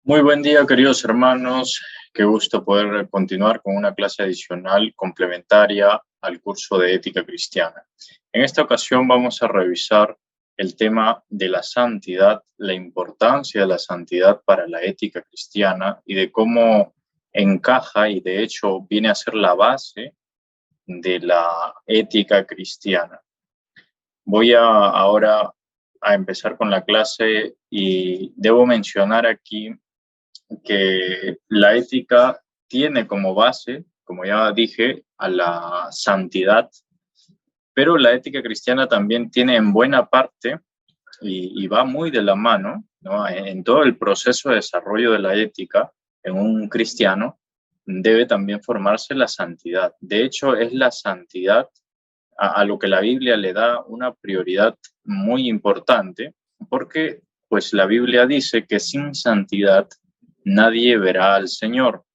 Muy buen día, queridos hermanos. Qué gusto poder continuar con una clase adicional complementaria al curso de Ética Cristiana. En esta ocasión vamos a revisar el tema de la santidad, la importancia de la santidad para la ética cristiana y de cómo encaja y de hecho viene a ser la base de la ética cristiana. Voy ahora a empezar con la clase y debo mencionar aquí que la ética tiene como base, como ya dije, a la santidad, pero la ética cristiana también tiene en buena parte, y va muy de la mano, ¿no? En todo el proceso de desarrollo de la ética en un cristiano, debe también formarse la santidad. De hecho, es la santidad a lo que la Biblia le da una prioridad muy importante, porque pues la Biblia dice que sin santidad nadie verá al Señor.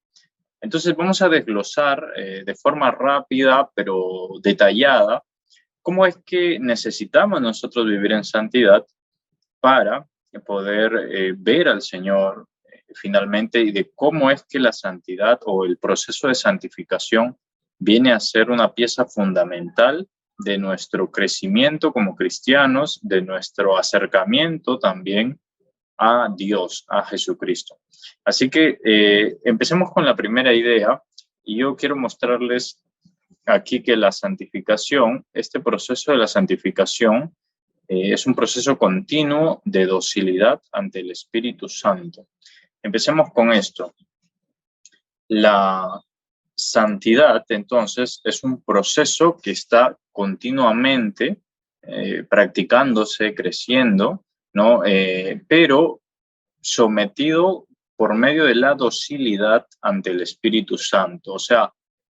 Entonces vamos a desglosar de forma rápida pero detallada cómo es que necesitamos nosotros vivir en santidad para poder ver al Señor finalmente, y de cómo es que la santidad o el proceso de santificación viene a ser una pieza fundamental de nuestro crecimiento como cristianos, de nuestro acercamiento también a Dios, a Jesucristo. Así que empecemos con la primera idea, y yo quiero mostrarles aquí que la santificación, este proceso de la santificación, es un proceso continuo de docilidad ante el Espíritu Santo. Empecemos con esto. La santidad, entonces, es un proceso que está continuamente practicándose, creciendo, ¿no? Pero sometido por medio de la docilidad ante el Espíritu Santo. O sea,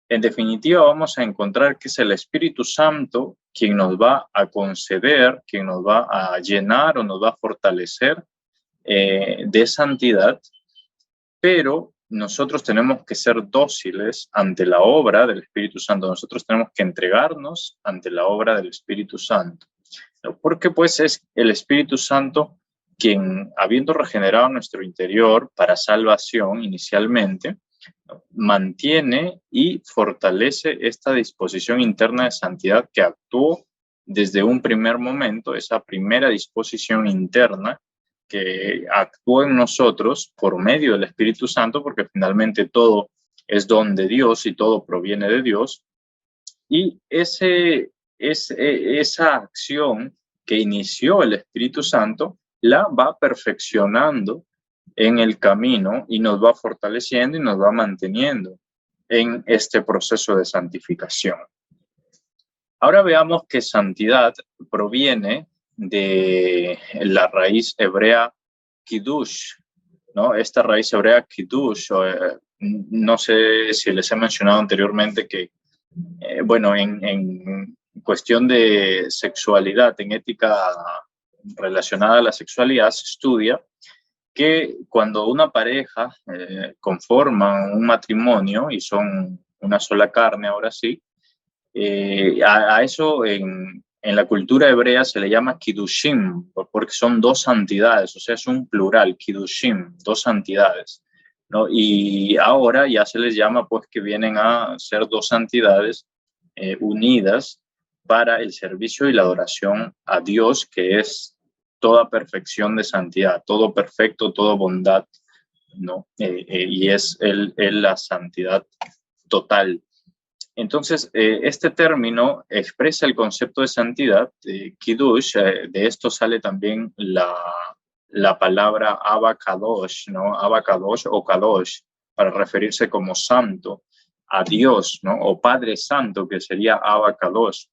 en definitiva, vamos a encontrar que es el Espíritu Santo quien nos va a conceder, quien nos va a llenar o nos va a fortalecer de santidad, pero nosotros tenemos que ser dóciles ante la obra del Espíritu Santo. Nosotros tenemos que entregarnos ante la obra del Espíritu Santo. Porque pues es el Espíritu Santo quien, habiendo regenerado nuestro interior para salvación inicialmente, mantiene y fortalece esta disposición interna de santidad que actuó desde un primer momento, esa primera disposición interna que actuó en nosotros por medio del Espíritu Santo, porque finalmente todo es don de Dios y todo proviene de Dios. Y esa acción que inició el Espíritu Santo la va perfeccionando en el camino y nos va fortaleciendo y nos va manteniendo en este proceso de santificación. Ahora veamos que santidad proviene de la raíz hebrea kiddush, ¿no? Esta raíz hebrea kiddush, no sé si les he mencionado anteriormente que, bueno, en cuestión de sexualidad, en ética relacionada a la sexualidad, se estudia que cuando una pareja conforma un matrimonio y son una sola carne, ahora sí, a eso en la cultura hebrea se le llama kiddushim, porque son dos santidades, o sea, es un plural, kiddushim, dos santidades, ¿no? Y ahora ya se les llama pues que vienen a ser dos santidades unidas para el servicio y la adoración a Dios, que es toda perfección de santidad, todo perfecto, toda bondad, ¿no? Y es la santidad total. Entonces, este término expresa el concepto de santidad, kiddush. De esto sale también la palabra Abba Kadosh, ¿no? Abba Kadosh o Kadosh, para referirse como santo a Dios, ¿no? O Padre Santo, que sería Abba Kadosh.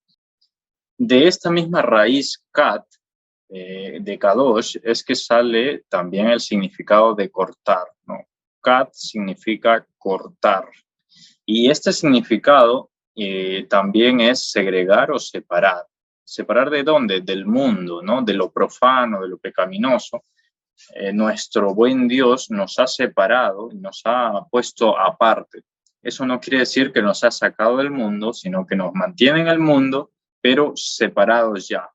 De esta misma raíz kat, de Kadosh, es que sale también el significado de cortar, ¿no? Kat significa cortar. Y este significado también es segregar o separar. ¿Separar de dónde? Del mundo, ¿no? De lo profano, de lo pecaminoso. Nuestro buen Dios nos ha separado y nos ha puesto aparte. Eso no quiere decir que nos ha sacado del mundo, sino que nos mantiene en el mundo, pero separados ya,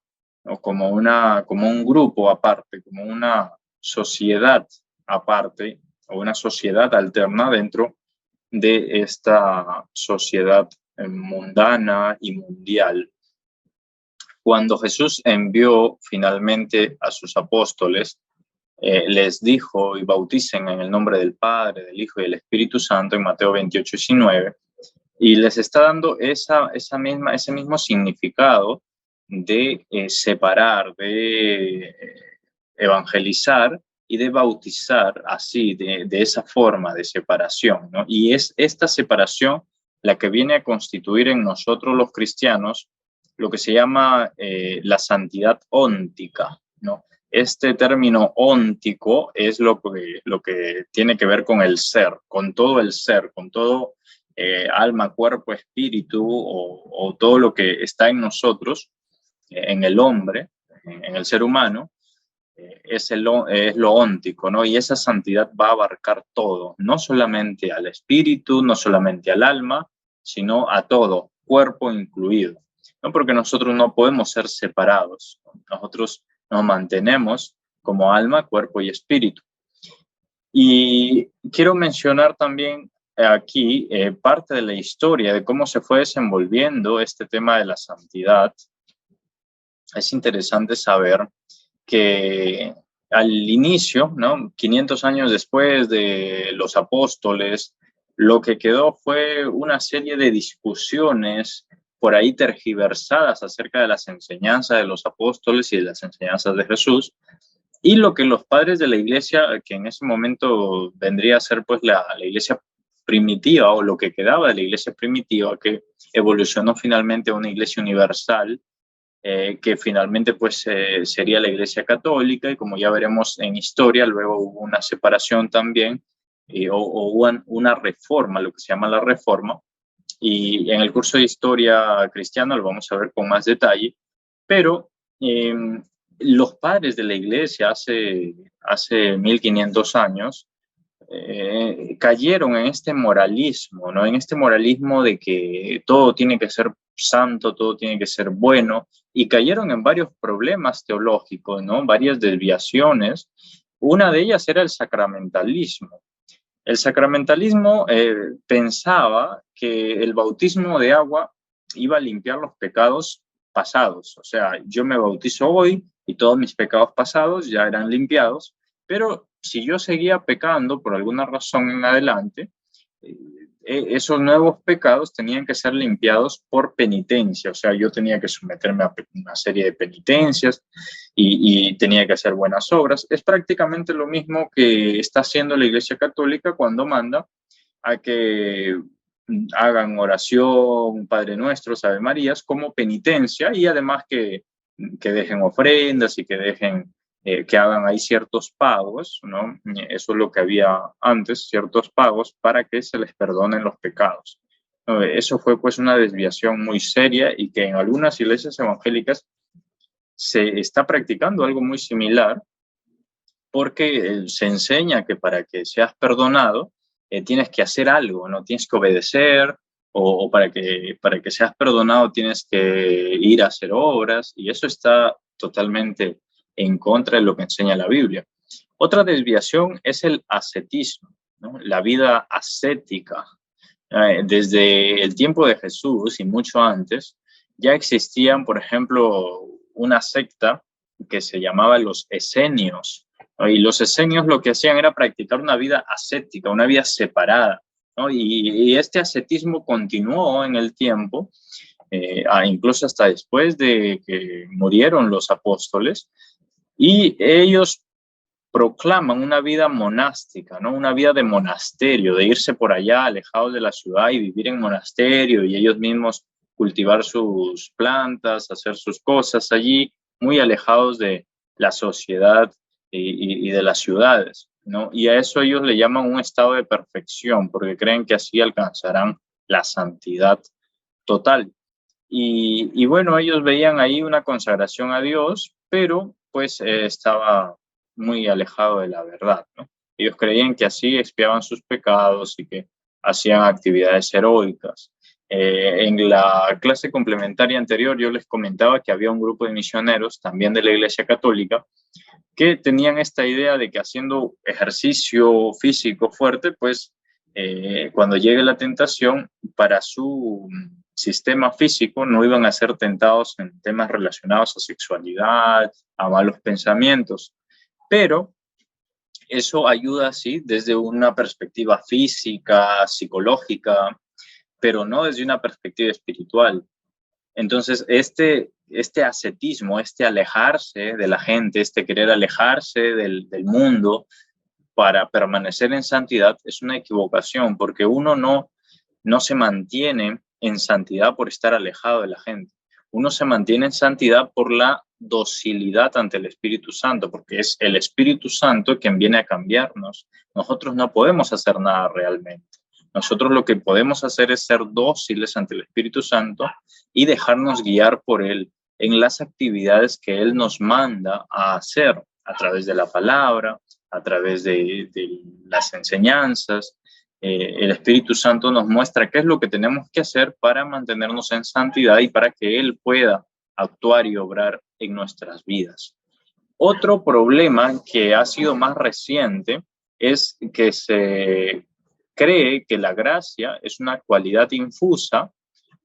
¿no? Como un grupo aparte, como una sociedad aparte, o una sociedad alterna dentro de esta sociedad mundana y mundial. Cuando Jesús envió finalmente a sus apóstoles, les dijo: y bauticen en el nombre del Padre, del Hijo y del Espíritu Santo, en Mateo 28:19, y les está dando ese mismo significado de separar, de evangelizar y de bautizar así, de esa forma de separación, ¿no? Y es esta separación la que viene a constituir en nosotros los cristianos lo que se llama la santidad óntica, ¿no? Este término óntico es lo que tiene que ver con el ser, con todo el ser, con todo alma, cuerpo, espíritu o todo lo que está en nosotros, en el hombre, en el ser humano, es lo óntico, ¿no? Y esa santidad va a abarcar todo, no solamente al espíritu, no solamente al alma, sino a todo, cuerpo incluido, ¿no? Porque nosotros no podemos ser separados, ¿no? Nosotros nos mantenemos como alma, cuerpo y espíritu. Y quiero mencionar también aquí parte de la historia de cómo se fue desenvolviendo este tema de la santidad. Es interesante saber que al inicio, ¿no? 500 años después de los apóstoles, lo que quedó fue una serie de discusiones por ahí tergiversadas acerca de las enseñanzas de los apóstoles y de las enseñanzas de Jesús. Y lo que los padres de la iglesia, que en ese momento vendría a ser pues la iglesia primitiva, o lo que quedaba de la iglesia primitiva, que evolucionó finalmente a una iglesia universal, que finalmente pues sería la Iglesia Católica, y como ya veremos en historia, luego hubo una separación también, o una reforma, lo que se llama la reforma, y en el curso de historia cristiana lo vamos a ver con más detalle, pero los padres de la Iglesia hace 1500 años cayeron en este moralismo, ¿no? En este moralismo de que todo tiene que ser santo, todo tiene que ser bueno, y cayeron en varios problemas teológicos, ¿no? Varias desviaciones. Una de ellas era el sacramentalismo. El sacramentalismo pensaba que el bautismo de agua iba a limpiar los pecados pasados. O sea, yo me bautizo hoy y todos mis pecados pasados ya eran limpiados, pero si yo seguía pecando por alguna razón en adelante, esos nuevos pecados tenían que ser limpiados por penitencia. O sea, yo tenía que someterme a una serie de penitencias y tenía que hacer buenas obras. Es prácticamente lo mismo que está haciendo la Iglesia Católica cuando manda a que hagan oración, Padre Nuestro, Ave Marías, como penitencia, y además que dejen ofrendas y que dejen que hagan ahí ciertos pagos, ¿no? Eso es lo que había antes, ciertos pagos para que se les perdonen los pecados. Eso fue pues una desviación muy seria, y que en algunas iglesias evangélicas se está practicando algo muy similar, porque se enseña que para que seas perdonado tienes que hacer algo, ¿no? Tienes que obedecer, o para que seas perdonado tienes que ir a hacer obras, y eso está totalmente en contra de lo que enseña la Biblia. Otra desviación es el ascetismo, ¿no? La vida ascética. Desde el tiempo de Jesús y mucho antes, ya existían, por ejemplo, una secta que se llamaba los esenios, ¿no? Y los esenios lo que hacían era practicar una vida ascética, una vida separada, ¿no? Y este ascetismo continuó en el tiempo, incluso hasta después de que murieron los apóstoles, y ellos proclaman una vida monástica, ¿no? Una vida de monasterio, de irse por allá alejados de la ciudad y vivir en monasterio, y ellos mismos cultivar sus plantas, hacer sus cosas allí, muy alejados de la sociedad y de las ciudades, ¿no? Y a eso ellos le llaman un estado de perfección, porque creen que así alcanzarán la santidad total. Y bueno, ellos veían ahí una consagración a Dios, pero pues estaba muy alejado de la verdad, ¿no? Ellos creían que así expiaban sus pecados y que hacían actividades heroicas. En la clase complementaria anterior yo les comentaba que había un grupo de misioneros, también de la Iglesia Católica, que tenían esta idea de que haciendo ejercicio físico fuerte, pues cuando llegue la tentación, para su sistema físico no iban a ser tentados en temas relacionados a sexualidad, a malos pensamientos, pero eso ayuda, sí, desde una perspectiva física, psicológica, pero no desde una perspectiva espiritual. Entonces, este ascetismo, este alejarse de la gente, este querer alejarse del mundo para permanecer en santidad es una equivocación, porque uno no se mantiene en santidad por estar alejado de la gente. Uno se mantiene en santidad por la docilidad ante el Espíritu Santo, porque es el Espíritu Santo quien viene a cambiarnos. Nosotros no podemos hacer nada realmente. Nosotros lo que podemos hacer es ser dóciles ante el Espíritu Santo y dejarnos guiar por Él en las actividades que Él nos manda a hacer a través de la palabra, a través de las enseñanzas. El Espíritu Santo nos muestra qué es lo que tenemos que hacer para mantenernos en santidad y para que Él pueda actuar y obrar en nuestras vidas. Otro problema que ha sido más reciente es que se cree que la gracia es una cualidad infusa,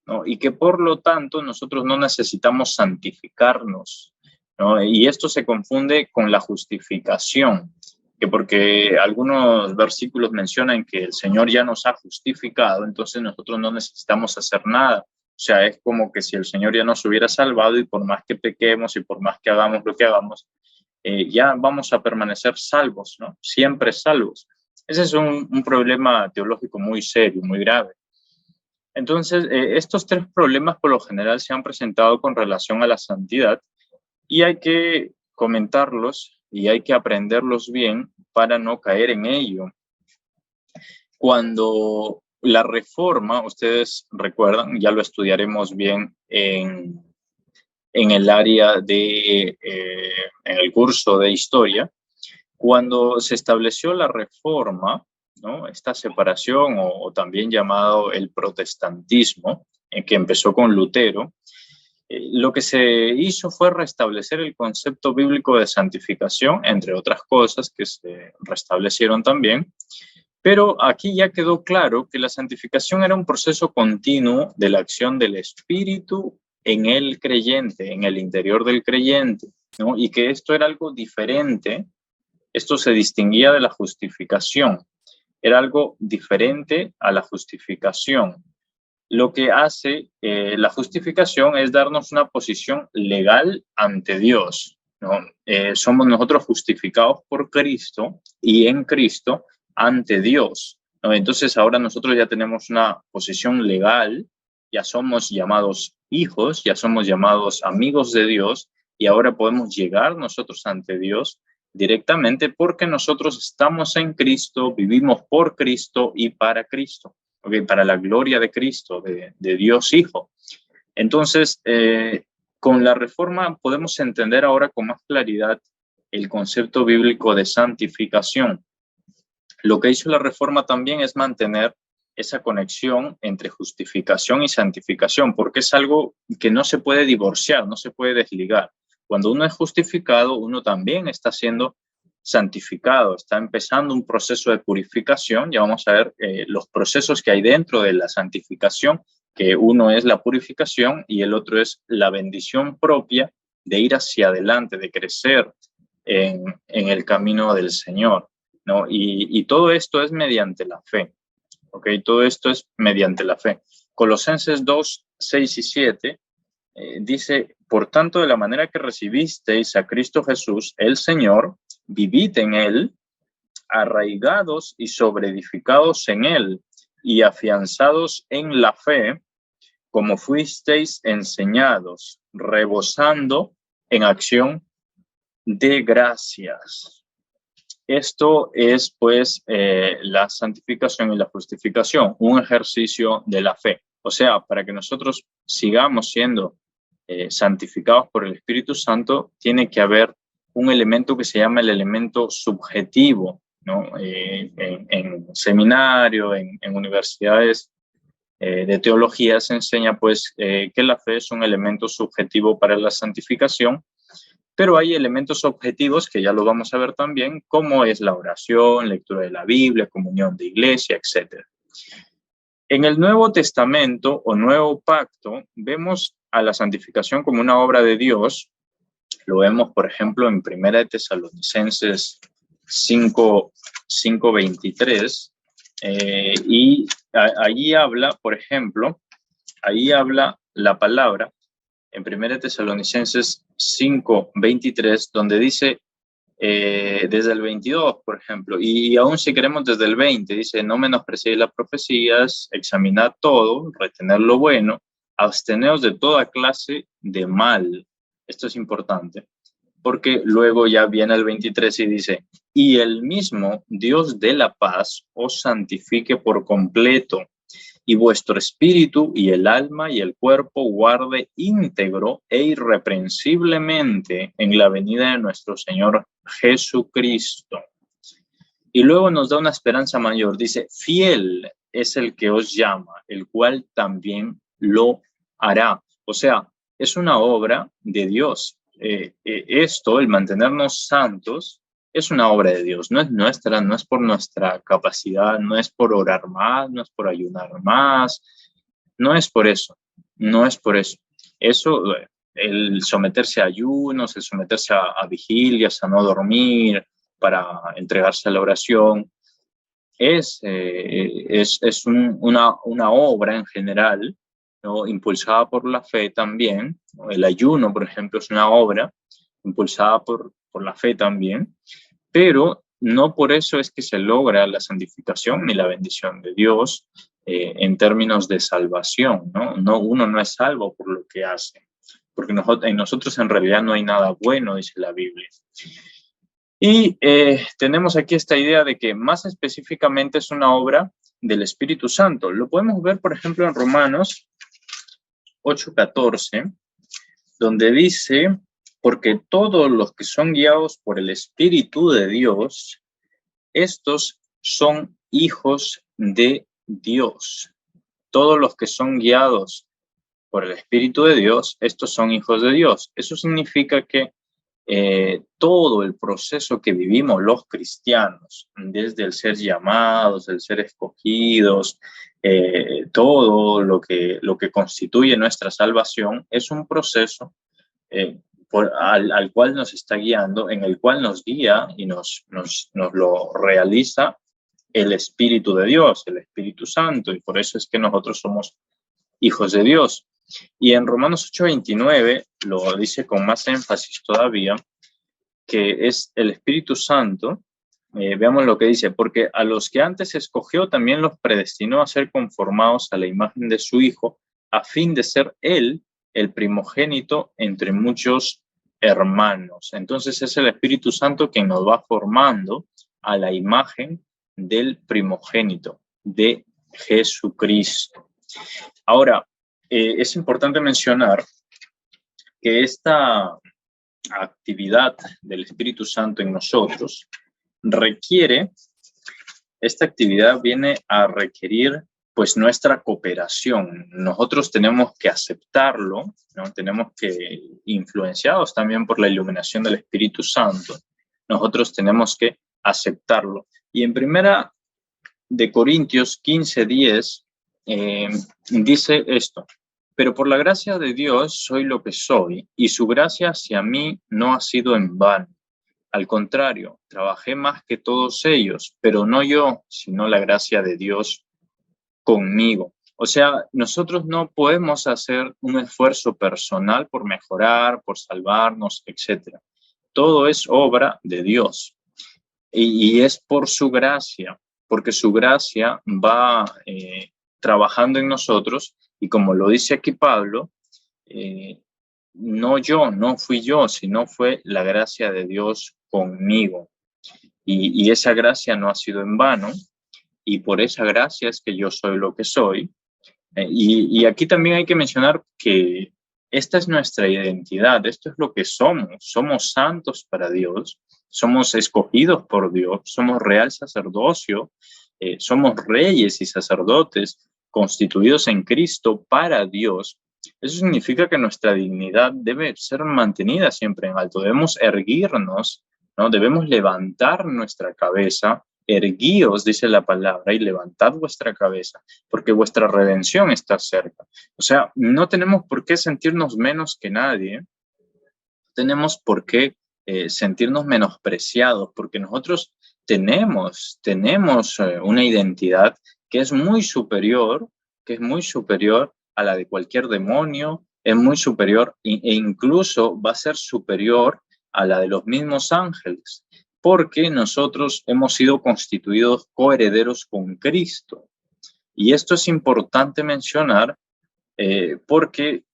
¿no? Y que por lo tanto nosotros no necesitamos santificarnos, ¿no? Y esto se confunde con la justificación, que porque algunos versículos mencionan que el Señor ya nos ha justificado, entonces nosotros no necesitamos hacer nada. O sea, es como que si el Señor ya nos hubiera salvado y por más que pequemos y por más que hagamos lo que hagamos, ya vamos a permanecer salvos, ¿no? Siempre salvos. Ese es un problema teológico muy serio, muy grave. Entonces, estos tres problemas por lo general se han presentado con relación a la santidad y hay que comentarlos y hay que aprenderlos bien para no caer en ello. Cuando la reforma, ustedes recuerdan, ya lo estudiaremos bien en el área de, en el curso de historia, cuando se estableció la reforma, ¿no? Esta separación o también llamado el protestantismo, que empezó con Lutero, lo que se hizo fue restablecer el concepto bíblico de santificación, entre otras cosas que se restablecieron también, pero aquí ya quedó claro que la santificación era un proceso continuo de la acción del Espíritu en el creyente, en el interior del creyente, ¿no? Y que esto era algo diferente. Esto se distinguía de la justificación, era algo diferente a la justificación. Lo que hace la justificación es darnos una posición legal ante Dios, ¿no? Somos nosotros justificados por Cristo y en Cristo ante Dios, ¿no? Entonces ahora nosotros ya tenemos una posición legal, ya somos llamados hijos, ya somos llamados amigos de Dios y ahora podemos llegar nosotros ante Dios directamente porque nosotros estamos en Cristo, vivimos por Cristo y para Cristo, ¿okay? Para la gloria de Cristo, de Dios Hijo. Entonces, con la reforma podemos entender ahora con más claridad el concepto bíblico de santificación. Lo que hizo la reforma también es mantener esa conexión entre justificación y santificación, porque es algo que no se puede divorciar, no se puede desligar. Cuando uno es justificado, uno también está siendo santificado, está empezando un proceso de purificación. Ya vamos a ver los procesos que hay dentro de la santificación, que uno es la purificación y el otro es la bendición propia de ir hacia adelante, de crecer en el camino del Señor, ¿no? Y todo esto es mediante la fe, ¿ok? Todo esto es mediante la fe. Colosenses 2, 6 y 7 dice, por tanto, de la manera que recibisteis a Cristo Jesús, el Señor, vivid en Él, arraigados y sobreedificados en Él y afianzados en la fe, como fuisteis enseñados, rebosando en acción de gracias. Esto es, pues, la santificación y la justificación, un ejercicio de la fe. O sea, para que nosotros sigamos siendo santificados por el Espíritu Santo, tiene que haber un elemento que se llama el elemento subjetivo, ¿no? En seminario, en universidades de teología se enseña pues que la fe es un elemento subjetivo para la santificación, pero hay elementos objetivos que ya lo vamos a ver también, como es la oración, lectura de la Biblia, comunión de iglesia, etc. En el Nuevo Testamento o Nuevo Pacto vemos a la santificación como una obra de Dios. Lo vemos, por ejemplo, en 1 Tesalonicenses 5:23, y allí habla, por ejemplo, ahí habla la palabra en 1 Tesalonicenses 5:23, donde dice, desde el 22, por ejemplo, y aún si queremos desde el 20, dice, no menospreciéis las profecías, examinad todo, retened lo bueno, absteneos de toda clase de mal. Esto es importante, porque luego ya viene el 23 y dice, y el mismo Dios de la paz os santifique por completo, y vuestro espíritu y el alma y el cuerpo guarde íntegro e irreprensiblemente en la venida de nuestro Señor Jesucristo. Y luego nos da una esperanza mayor. Dice, fiel es el que os llama, el cual también lo hará. O sea, es una obra de Dios. Esto, el mantenernos santos, es una obra de Dios. No es nuestra, no es por nuestra capacidad, no es por orar más, no es por ayunar más. No es por eso. No es por eso. Eso, el someterse a ayunos, el someterse a vigilias, a no dormir, para entregarse a la oración, es una obra en general, ¿no? Impulsada por la fe también, ¿no? El ayuno, por ejemplo, es una obra impulsada por la fe también, pero no por eso es que se logra la santificación ni la bendición de Dios en términos de salvación, ¿no? Uno no es salvo por lo que hace, porque en nosotros en realidad no hay nada bueno, dice la Biblia. Y tenemos aquí esta idea de que más específicamente es una obra del Espíritu Santo. Lo podemos ver, por ejemplo, en Romanos 8:14, donde dice, porque todos los que son guiados por el Espíritu de Dios, estos son hijos de Dios. Todos los que son guiados por el Espíritu de Dios, estos son hijos de Dios. Eso significa que todo el proceso que vivimos los cristianos, desde el ser llamados, el ser escogidos, todo lo que constituye nuestra salvación, es un proceso al cual nos está guiando, en el cual nos guía y nos lo realiza el Espíritu de Dios, el Espíritu Santo, y por eso es que nosotros somos hijos de Dios. Y en Romanos 8:29 lo dice con más énfasis todavía, que es el Espíritu Santo. Veamos lo que dice, porque a los que antes escogió también los predestinó a ser conformados a la imagen de su Hijo, a fin de ser Él el primogénito entre muchos hermanos. Entonces es el Espíritu Santo quien nos va formando a la imagen del primogénito, de Jesucristo. Ahora, es importante mencionar que esta actividad del Espíritu Santo en nosotros esta actividad viene a requerir pues nuestra cooperación. Nosotros tenemos que aceptarlo, ¿no? Tenemos que, influenciados también por la iluminación del Espíritu Santo, nosotros tenemos que aceptarlo. Y en 1 Corintios 15:10 dice esto, pero por la gracia de Dios soy lo que soy, y su gracia hacia mí no ha sido en vano. Al contrario, trabajé más que todos ellos, pero no yo, sino la gracia de Dios conmigo. O sea, nosotros no podemos hacer un esfuerzo personal por mejorar, por salvarnos, etc. Todo es obra de Dios. Y es por su gracia, porque su gracia va trabajando en nosotros, y como lo dice aquí Pablo, no fui yo, sino fue la gracia de Dios conmigo. Y esa gracia no ha sido en vano, y por esa gracia es que yo soy lo que soy. Y aquí también hay que mencionar que esta es nuestra identidad, esto es lo que somos santos para Dios, somos escogidos por Dios, somos real sacerdocio, somos reyes y sacerdotes, constituidos en Cristo para Dios, eso significa que nuestra dignidad debe ser mantenida siempre en alto. Debemos erguirnos, ¿no? Debemos levantar nuestra cabeza. Erguíos, dice la palabra, y levantad vuestra cabeza, porque vuestra redención está cerca. O sea, no tenemos por qué sentirnos menos que nadie. No tenemos por qué sentirnos menospreciados, porque nosotros tenemos una identidad que es muy superior, a la de cualquier demonio, es muy superior e incluso va a ser superior a la de los mismos ángeles, porque nosotros hemos sido constituidos coherederos con Cristo. Y esto es importante mencionar porque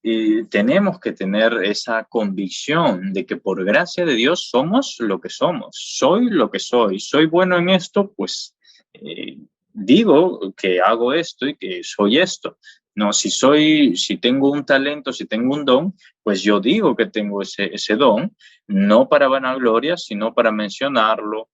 tenemos que tener esa convicción de que por gracia de Dios somos lo que somos. Soy lo que soy. Soy bueno en esto, pues digo que hago esto y que soy esto. No, si tengo un talento, si tengo un don, pues yo digo que tengo ese don, no para vanagloria, sino para mencionarlo,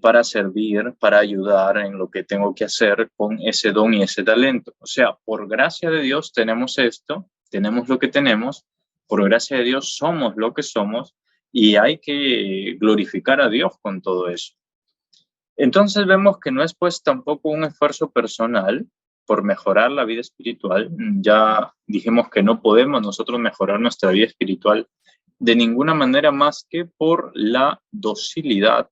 para servir, para ayudar en lo que tengo que hacer con ese don y ese talento. O sea, por gracia de Dios tenemos esto, tenemos lo que tenemos, por gracia de Dios somos lo que somos y hay que glorificar a Dios con todo eso. Entonces vemos que no es pues tampoco un esfuerzo personal por mejorar la vida espiritual. Ya dijimos que no podemos nosotros mejorar nuestra vida espiritual de ninguna manera más que por la docilidad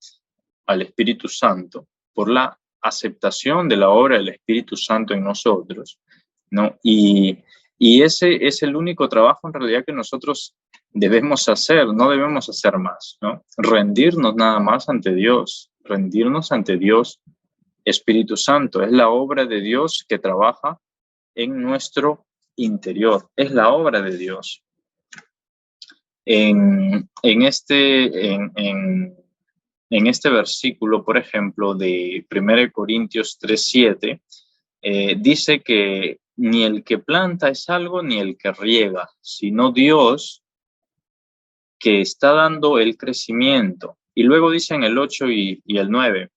al Espíritu Santo, por la aceptación de la obra del Espíritu Santo en nosotros, ¿no? Y ese es el único trabajo en realidad que nosotros debemos hacer, no debemos hacer más, ¿no? Rendirnos nada más ante Dios, rendirnos ante Dios. Espíritu Santo es la obra de Dios que trabaja en nuestro interior, es la obra de Dios. En este versículo, por ejemplo, de 1 Corintios 3:7, dice que ni el que planta es algo, ni el que riega, sino Dios que está dando el crecimiento. Y luego dice en el 8 y el 9,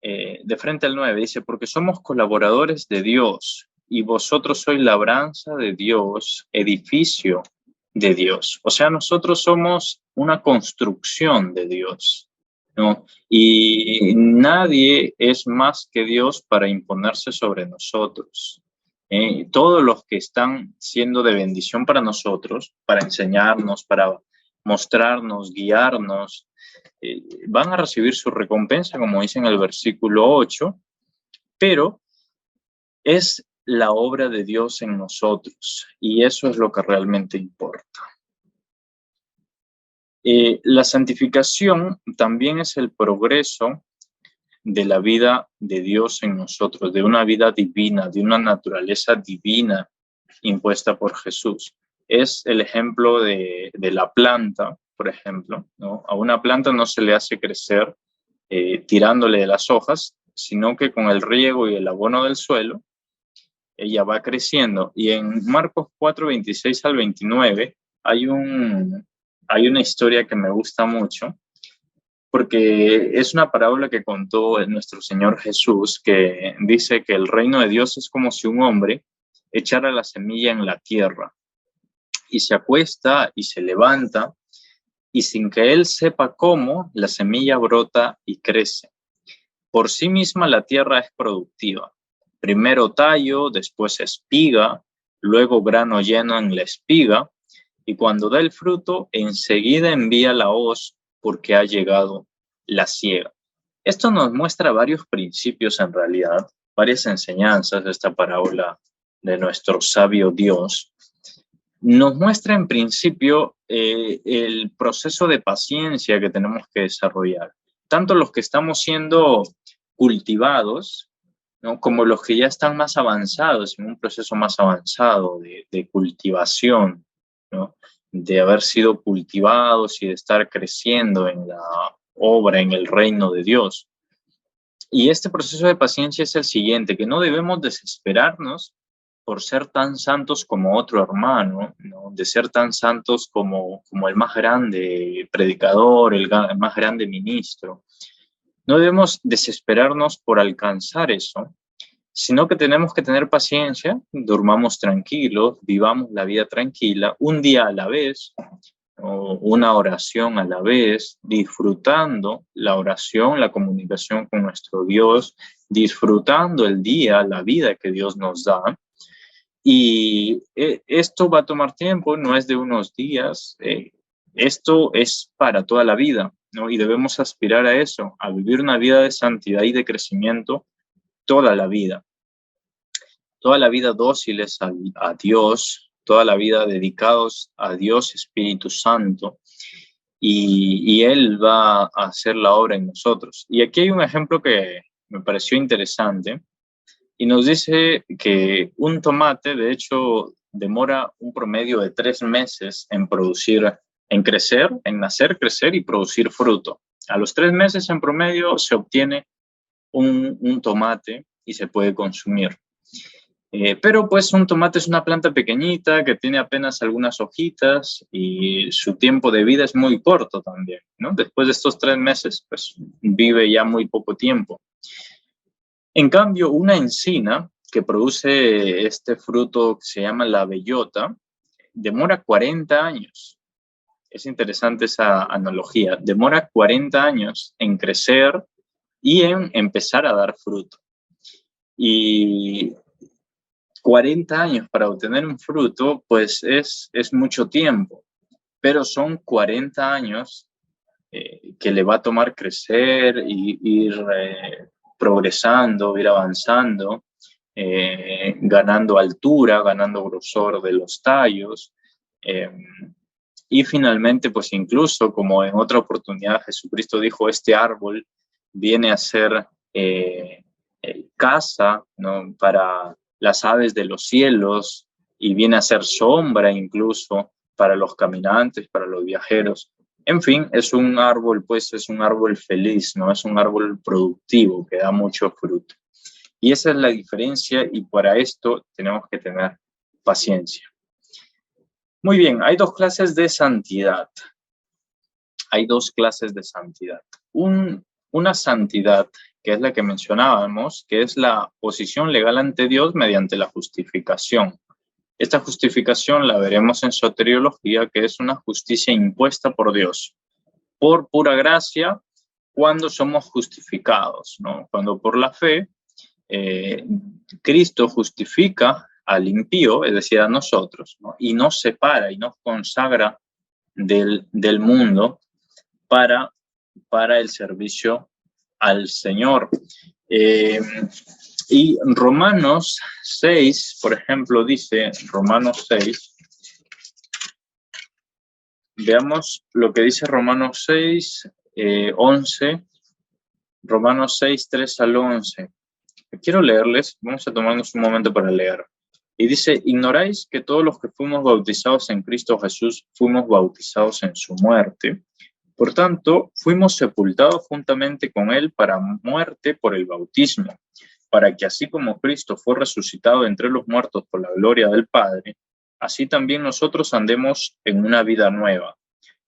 de frente al 9, dice, porque somos colaboradores de Dios y vosotros sois labranza de Dios, edificio de Dios. O sea, nosotros somos una construcción de Dios, ¿no? Y nadie es más que Dios para imponerse sobre nosotros. Todos los que están siendo de bendición para nosotros, para enseñarnos, para mostrarnos, guiarnos, van a recibir su recompensa, como dice en el versículo 8, pero es la obra de Dios en nosotros y eso es lo que realmente importa. La santificación también es el progreso de la vida de Dios en nosotros, de una vida divina, de una naturaleza divina impuesta por Jesús. Es el ejemplo de la planta, por ejemplo, ¿no? A una planta no se le hace crecer tirándole de las hojas, sino que con el riego y el abono del suelo, ella va creciendo. Y en Marcos 4, 26 al 29 hay una historia que me gusta mucho, porque es una parábola que contó nuestro Señor Jesús, que dice que el reino de Dios es como si un hombre echara la semilla en la tierra y se acuesta y se levanta y sin que él sepa cómo, la semilla brota y crece. Por sí misma la tierra es productiva. Primero tallo, después espiga, luego grano lleno en la espiga, y cuando da el fruto, enseguida envía la hoz porque ha llegado la siega. Esto nos muestra varios principios en realidad, varias enseñanzas de esta parábola de nuestro sabio Dios. Nos muestra en principio el proceso de paciencia que tenemos que desarrollar. Tanto los que estamos siendo cultivados, ¿no?, como los que ya están más avanzados, en un proceso más avanzado de cultivación, ¿no?, de haber sido cultivados y de estar creciendo en la obra, en el reino de Dios. Y este proceso de paciencia es el siguiente, que no debemos desesperarnos por ser tan santos como otro hermano, ¿no?, de ser tan santos como el más grande predicador, el más grande ministro. No debemos desesperarnos por alcanzar eso, sino que tenemos que tener paciencia, durmamos tranquilos, vivamos la vida tranquila, un día a la vez, o una oración a la vez, disfrutando la oración, la comunicación con nuestro Dios, disfrutando el día, la vida que Dios nos da. Y esto va a tomar tiempo, no es de unos días, esto es para toda la vida, ¿no? Y debemos aspirar a eso, a vivir una vida de santidad y de crecimiento toda la vida dóciles a Dios, toda la vida dedicados a Dios Espíritu Santo, y Él va a hacer la obra en nosotros. Y aquí hay un ejemplo que me pareció interesante, y nos dice que un tomate, de hecho, demora un promedio de 3 meses en producir, en crecer, en nacer, crecer y producir fruto. A los 3 meses en promedio se obtiene un tomate y se puede consumir. Pero pues un tomate es una planta pequeñita que tiene apenas algunas hojitas y su tiempo de vida es muy corto también, ¿no? Después de estos 3 meses, pues vive ya muy poco tiempo. En cambio, una encina que produce este fruto que se llama la bellota, demora 40 años. Es interesante esa analogía. Demora 40 años en crecer y en empezar a dar fruto. Y 40 años para obtener un fruto, pues es mucho tiempo, pero son 40 años que le va a tomar crecer y ir progresando, ir avanzando, ganando altura, ganando grosor de los tallos. Y finalmente, pues incluso como en otra oportunidad Jesucristo dijo, este árbol viene a ser casa, ¿no?, para las aves de los cielos y viene a ser sombra incluso para los caminantes, para los viajeros. En fin, es un árbol, pues es un árbol feliz, ¿no? Es un árbol productivo que da mucho fruto. Y esa es la diferencia y para esto tenemos que tener paciencia. Muy bien, hay 2 clases de santidad. Hay 2 clases de santidad. Una santidad, que es la que mencionábamos, que es la posición legal ante Dios mediante la justificación. Esta justificación la veremos en soteriología, que es una justicia impuesta por Dios, por pura gracia, cuando somos justificados, ¿no? Cuando por la fe Cristo justifica al impío, es decir, a nosotros, ¿no? Y nos separa y nos consagra del mundo para el servicio al Señor. Y Romanos 6, por ejemplo, dice, Romanos 6, veamos lo que dice Romanos 6, 11, Romanos 6, 3 al 11. Quiero leerles, vamos a tomarnos un momento para leer. Y dice, ¿ignoráis que todos los que fuimos bautizados en Cristo Jesús fuimos bautizados en su muerte? Por tanto, fuimos sepultados juntamente con él para muerte por el bautismo, para que así como Cristo fue resucitado entre los muertos por la gloria del Padre, así también nosotros andemos en una vida nueva.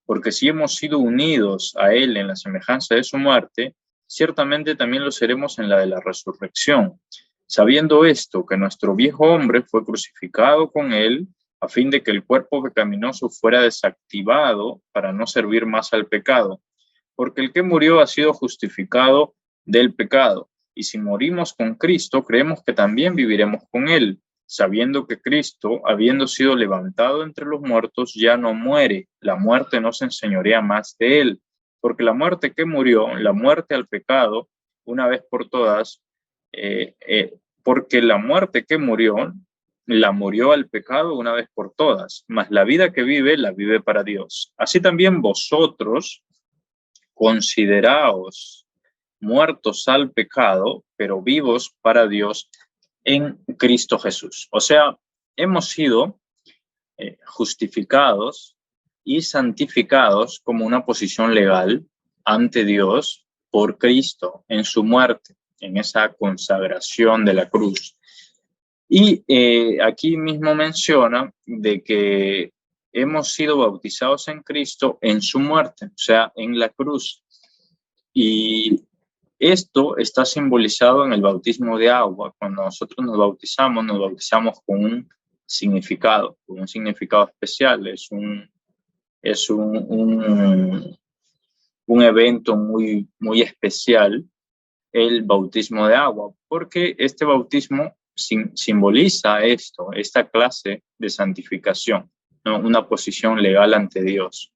Porque si hemos sido unidos a él en la semejanza de su muerte, ciertamente también lo seremos en la de la resurrección, sabiendo esto, que nuestro viejo hombre fue crucificado con él, a fin de que el cuerpo pecaminoso fuera desactivado para no servir más al pecado, porque el que murió ha sido justificado del pecado, y si morimos con Cristo, creemos que también viviremos con él, sabiendo que Cristo, habiendo sido levantado entre los muertos, ya no muere, la muerte no se enseñorea más de él, porque la muerte que murió, la muerte al pecado, una vez por todas, porque la muerte que murió, la murió al pecado una vez por todas, mas la vida que vive, la vive para Dios. Así también vosotros consideraos muertos al pecado, pero vivos para Dios en Cristo Jesús. O sea, hemos sido justificados y santificados como una posición legal ante Dios por Cristo en su muerte, en esa consagración de la cruz. Y aquí mismo menciona de que hemos sido bautizados en Cristo en su muerte, o sea, en la cruz. Y Esto está simbolizado en el bautismo de agua. Cuando nosotros nos bautizamos con con un significado especial. Es un evento muy especial, el bautismo de agua, porque este bautismo simboliza esta clase de santificación, ¿no? Una posición legal ante Dios.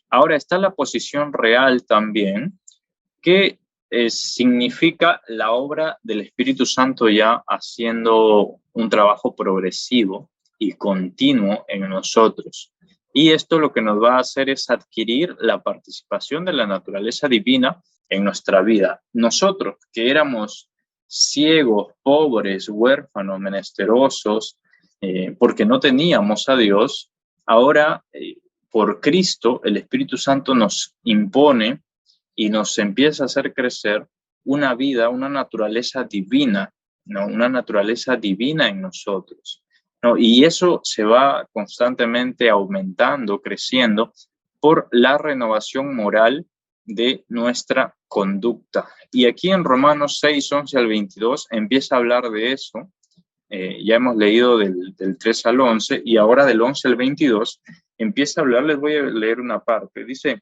Ahora está la posición real también, que significa la obra del Espíritu Santo ya haciendo un trabajo progresivo y continuo en nosotros. Y esto lo que nos va a hacer es adquirir la participación de la naturaleza divina en nuestra vida. Nosotros, que éramos ciegos, pobres, huérfanos, menesterosos, porque no teníamos a Dios, ahora por Cristo el Espíritu Santo nos impone y nos empieza a hacer crecer una vida, una naturaleza divina, ¿no? Una naturaleza divina en nosotros, ¿no? Y eso se va constantemente aumentando, creciendo por la renovación moral de nuestra conducta. Y aquí en Romanos 6, 11 al 22 empieza a hablar de eso. Ya hemos leído del 3 al 11 y ahora del 11 al 22 empieza a hablar, les voy a leer una parte. Dice: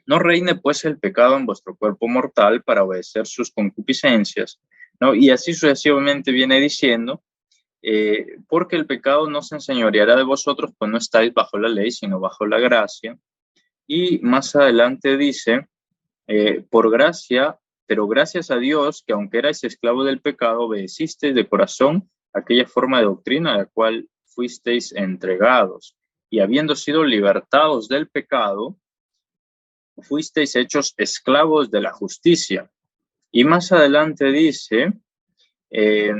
no reine pues el pecado en vuestro cuerpo mortal para obedecer sus concupiscencias, ¿no? Y así sucesivamente viene diciendo, porque el pecado no se enseñoreará de vosotros, pues no estáis bajo la ley, sino bajo la gracia. Y más adelante dice, por gracia, pero gracias a Dios, que aunque erais esclavos del pecado, obedecisteis de corazón aquella forma de doctrina a la cual fuisteis entregados. Y habiendo sido libertados del pecado, fuisteis hechos esclavos de la justicia. Y más adelante dice, eh,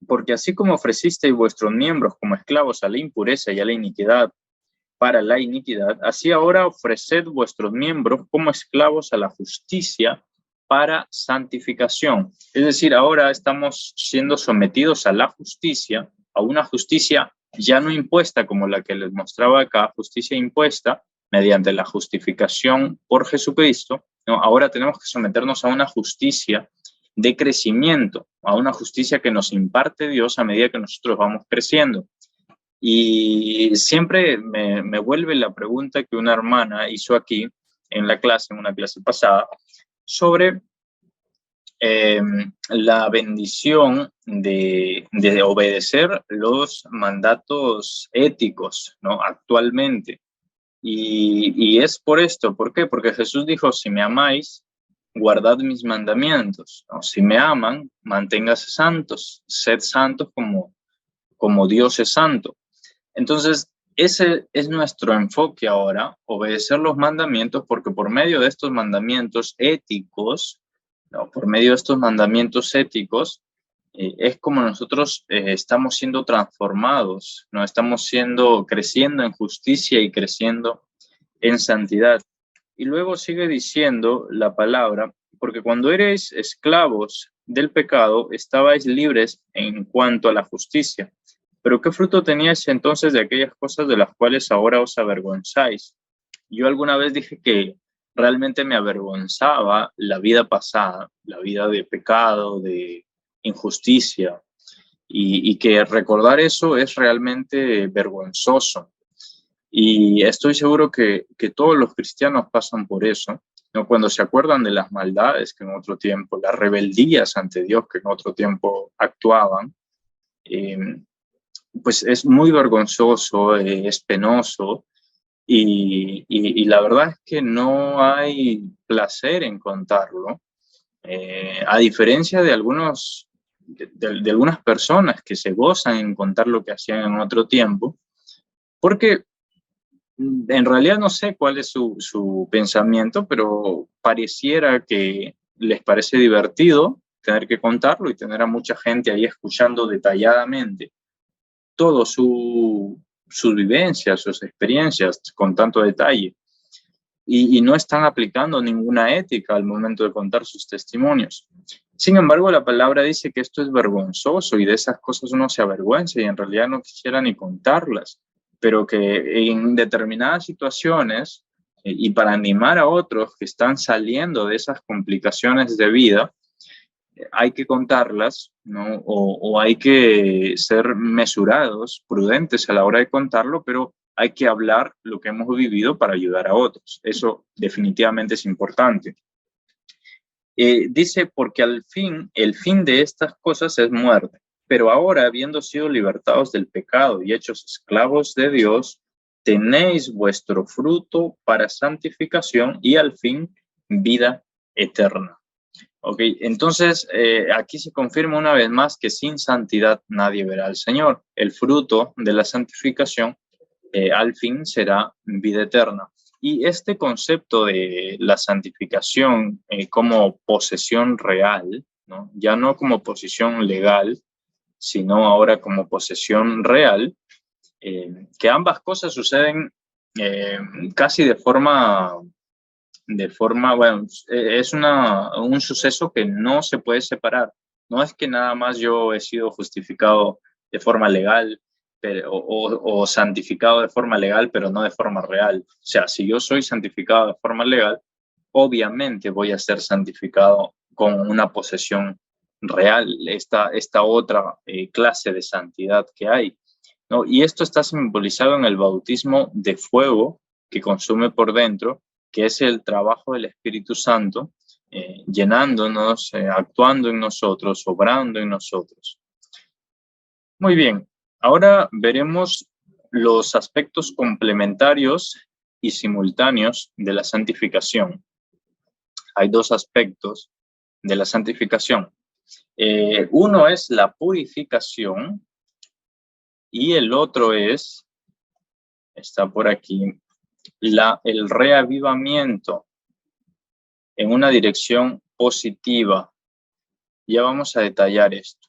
porque así como ofrecisteis vuestros miembros como esclavos a la impureza y a la iniquidad para la iniquidad, así ahora ofreced vuestros miembros como esclavos a la justicia para santificación. Es decir, ahora estamos siendo sometidos a la justicia, a una justicia ya no impuesta como la que les mostraba acá, justicia impuesta mediante la justificación por Jesucristo, ¿no? Ahora tenemos que someternos a una justicia de crecimiento, a una justicia que nos imparte Dios a medida que nosotros vamos creciendo. Y siempre me vuelve la pregunta que una hermana hizo aquí en la clase, en una clase pasada, sobre la bendición de obedecer los mandatos éticos, ¿no? Actualmente. Y es por esto, ¿por qué? Porque Jesús dijo, si me amáis, guardad mis mandamientos, ¿no? Si me aman, manténgase santos, sed santos como Dios es santo. Entonces, ese es nuestro enfoque ahora, obedecer los mandamientos, porque por medio de estos mandamientos éticos, ¿no? Por medio de estos mandamientos éticos, es como nosotros estamos siendo transformados, ¿no? Estamos creciendo en justicia y creciendo en santidad. Y luego sigue diciendo la palabra, porque cuando erais esclavos del pecado, estabais libres en cuanto a la justicia. Pero ¿qué fruto teníais entonces de aquellas cosas de las cuales ahora os avergonzáis? Yo alguna vez dije que realmente me avergonzaba la vida pasada, la vida de pecado, de injusticia, y que recordar eso es realmente vergonzoso. Y estoy seguro que todos los cristianos pasan por eso, ¿no? Cuando se acuerdan de las maldades que en otro tiempo, las rebeldías ante Dios que en otro tiempo actuaban, eh, pues es muy vergonzoso, es penoso, y la verdad es que no hay placer en contarlo, a diferencia de de algunas personas que se gozan en contar lo que hacían en otro tiempo, porque en realidad no sé cuál es su pensamiento, pero pareciera que les parece divertido tener que contarlo y tener a mucha gente ahí escuchando detalladamente todo sus vivencias, sus experiencias con tanto detalle. Y no están aplicando ninguna ética al momento de contar sus testimonios. Sin embargo, la palabra dice que esto es vergonzoso y de esas cosas uno se avergüenza y en realidad no quisiera ni contarlas, pero que en determinadas situaciones y para animar a otros que están saliendo de esas complicaciones de vida, hay que contarlas, ¿no? O hay que ser mesurados, prudentes a la hora de contarlo, pero hay que hablar lo que hemos vivido para ayudar a otros. Eso definitivamente es importante. Dice, porque el fin de estas cosas es muerte, pero ahora, habiendo sido libertados del pecado y hechos esclavos de Dios, tenéis vuestro fruto para santificación y al fin vida eterna. Ok, entonces aquí se confirma una vez más que sin santidad nadie verá al Señor. El fruto de la santificación al fin será vida eterna. Y este concepto de la santificación como posesión real, ¿no? Ya no como posesión legal, sino ahora como posesión real, que ambas cosas suceden casi de forma, bueno, es un suceso que no se puede separar. No es que nada más yo he sido justificado de forma legal o santificado de forma legal, pero no de forma real. O sea, si yo soy santificado de forma legal, obviamente voy a ser santificado con una posesión real, esta otra clase de santidad que hay, ¿no? Y esto está simbolizado en el bautismo de fuego que consume por dentro, que es el trabajo del Espíritu Santo, llenándonos, actuando en nosotros, obrando en nosotros. Muy bien, ahora veremos los aspectos complementarios y simultáneos de la santificación. Hay dos aspectos de la santificación. Uno es la purificación y el otro está por aquí, el reavivamiento en una dirección positiva. Ya vamos a detallar esto.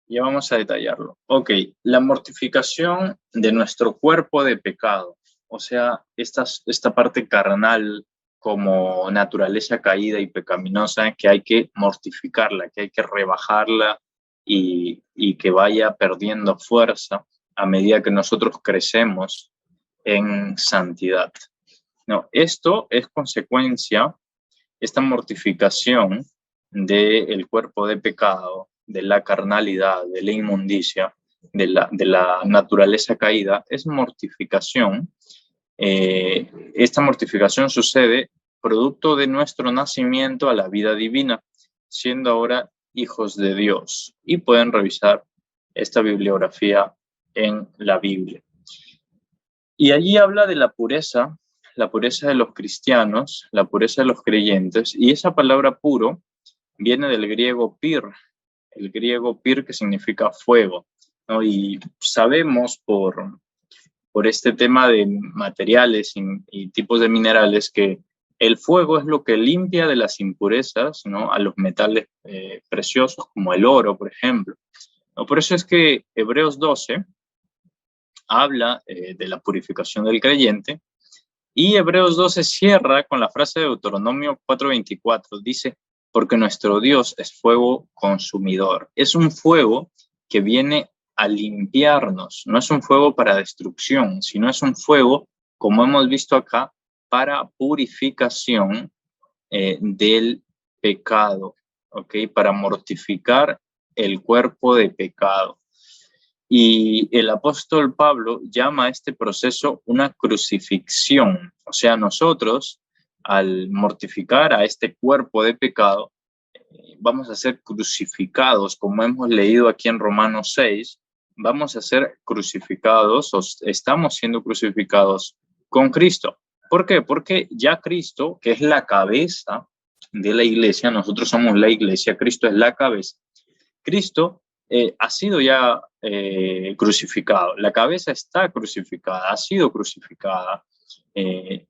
Ya vamos a detallarlo. Ok, la mortificación de nuestro cuerpo de pecado, o sea, esta parte carnal como naturaleza caída y pecaminosa que hay que mortificarla, que hay que rebajarla y que vaya perdiendo fuerza a medida que nosotros crecemos en santidad. No, esto es consecuencia, esta mortificación del cuerpo de pecado, de la carnalidad, de la inmundicia, de la naturaleza caída, es mortificación. Esta mortificación sucede producto de nuestro nacimiento a la vida divina, siendo ahora hijos de Dios. Y pueden revisar esta bibliografía en la Biblia. Y allí habla de la pureza de los cristianos, la pureza de los creyentes, y esa palabra puro viene del griego pir, el griego pir que significa fuego, ¿no? Y sabemos por este tema de materiales y tipos de minerales que el fuego es lo que limpia de las impurezas, ¿no? A los metales preciosos como el oro, por ejemplo, ¿no? Por eso es que Hebreos 12 habla de la purificación del creyente y Hebreos 12 cierra con la frase de Deuteronomio 4:24, dice, porque nuestro Dios es fuego consumidor. Es un fuego que viene a limpiarnos, no es un fuego para destrucción, sino es un fuego, como hemos visto acá, para purificación del pecado, ¿ok? Para mortificar el cuerpo de pecado. Y el apóstol Pablo llama a este proceso una crucifixión. O sea, nosotros, al mortificar a este cuerpo de pecado, vamos a ser crucificados, como hemos leído aquí en Romanos 6, vamos a ser crucificados, o estamos siendo crucificados con Cristo. ¿Por qué? Porque ya Cristo, que es la cabeza de la iglesia, nosotros somos la iglesia, Cristo es la cabeza, Cristo ha sido ya crucificado, la cabeza está crucificada, ha sido crucificada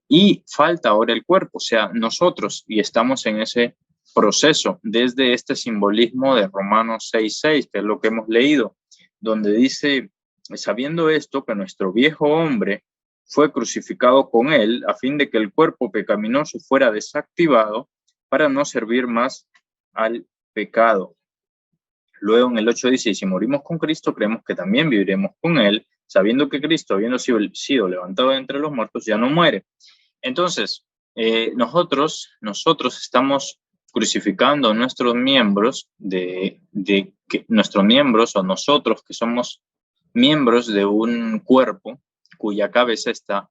y falta ahora el cuerpo, o sea, nosotros, y estamos en ese proceso desde este simbolismo de Romanos 6:6, que es lo que hemos leído, donde dice, sabiendo esto, que nuestro viejo hombre fue crucificado con él a fin de que el cuerpo pecaminoso fuera desactivado para no servir más al pecado. Luego en el 8 dice, y si morimos con Cristo, creemos que también viviremos con él, sabiendo que Cristo, habiendo sido levantado de entre los muertos, ya no muere. Entonces, nosotros estamos crucificando a nuestros miembros, nuestros miembros o nosotros que somos miembros de un cuerpo cuya cabeza está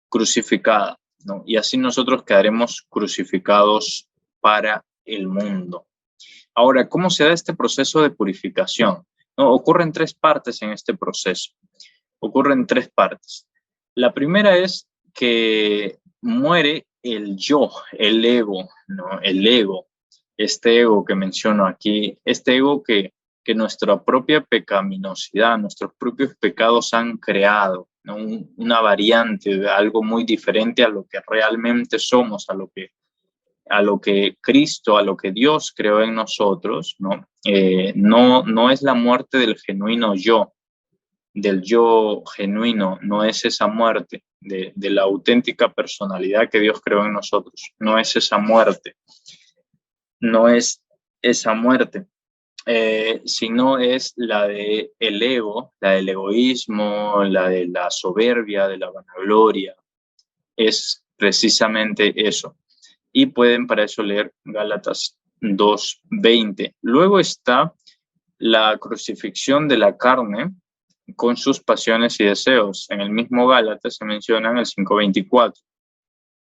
crucificada, ¿no? Y así nosotros quedaremos crucificados para el mundo. Ahora, ¿cómo se da este proceso de purificación? ¿No? Ocurren tres partes en este proceso. Ocurren tres partes. La primera es que muere el yo, el ego, ¿no? El ego, este ego que menciono aquí, este ego que nuestra propia pecaminosidad, nuestros propios pecados han creado, ¿no? Una variante de algo muy diferente a lo que realmente somos, a lo que Cristo, a lo que Dios creó en nosotros, ¿no? No es la muerte del genuino yo, del yo genuino, no es esa muerte de la auténtica personalidad que Dios creó en nosotros, no es esa muerte, no es esa muerte, sino es la del ego, la del egoísmo, la de la soberbia, de la vanagloria, es precisamente eso. Y pueden para eso leer Gálatas 2:20. Luego está la crucifixión de la carne con sus pasiones y deseos. En el mismo Gálatas se menciona en el 5:24.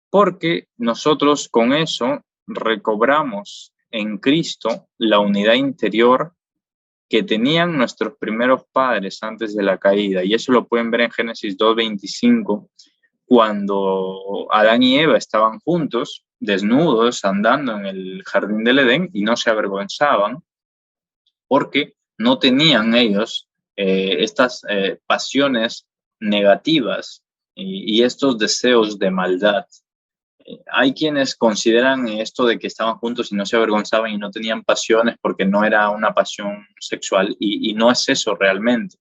Porque nosotros con eso recobramos en Cristo la unidad interior que tenían nuestros primeros padres antes de la caída. Y eso lo pueden ver en Génesis 2:25, cuando Adán y Eva estaban juntos, desnudos, andando en el jardín del Edén y no se avergonzaban porque no tenían ellos estas pasiones negativas y estos deseos de maldad. Hay quienes consideran esto de que estaban juntos y no se avergonzaban y no tenían pasiones porque no era una pasión sexual y no es eso realmente.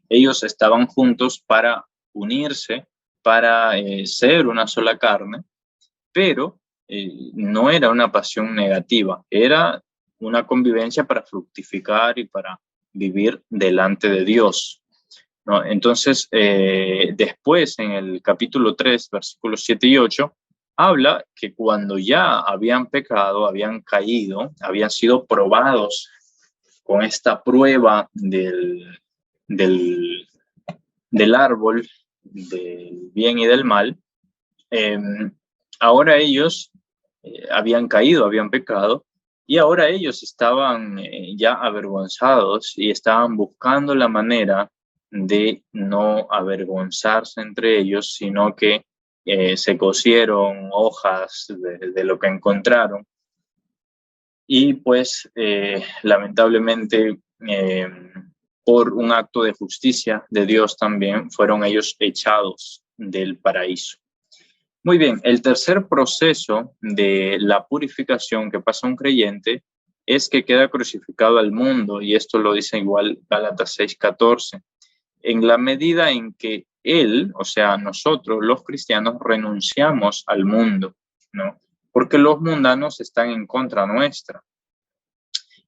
Ellos estaban juntos para unirse, para ser una sola carne, pero no era una pasión negativa, era una convivencia para fructificar y para vivir delante de Dios, ¿no? Entonces, después en el capítulo 3, versículos 7 y 8, habla que cuando ya habían pecado, habían caído, habían sido probados con esta prueba del árbol del bien y del mal, ahora ellos habían caído, habían pecado, y ahora ellos estaban ya avergonzados y estaban buscando la manera de no avergonzarse entre ellos, sino que se cosieron hojas de lo que encontraron. Y pues lamentablemente por un acto de justicia de Dios también fueron ellos echados del paraíso. Muy bien, el tercer proceso de la purificación que pasa un creyente es que queda crucificado al mundo, y esto lo dice igual Gálatas 6:14. En la medida en que él, o sea, nosotros los cristianos, renunciamos al mundo, ¿no? Porque los mundanos están en contra nuestra.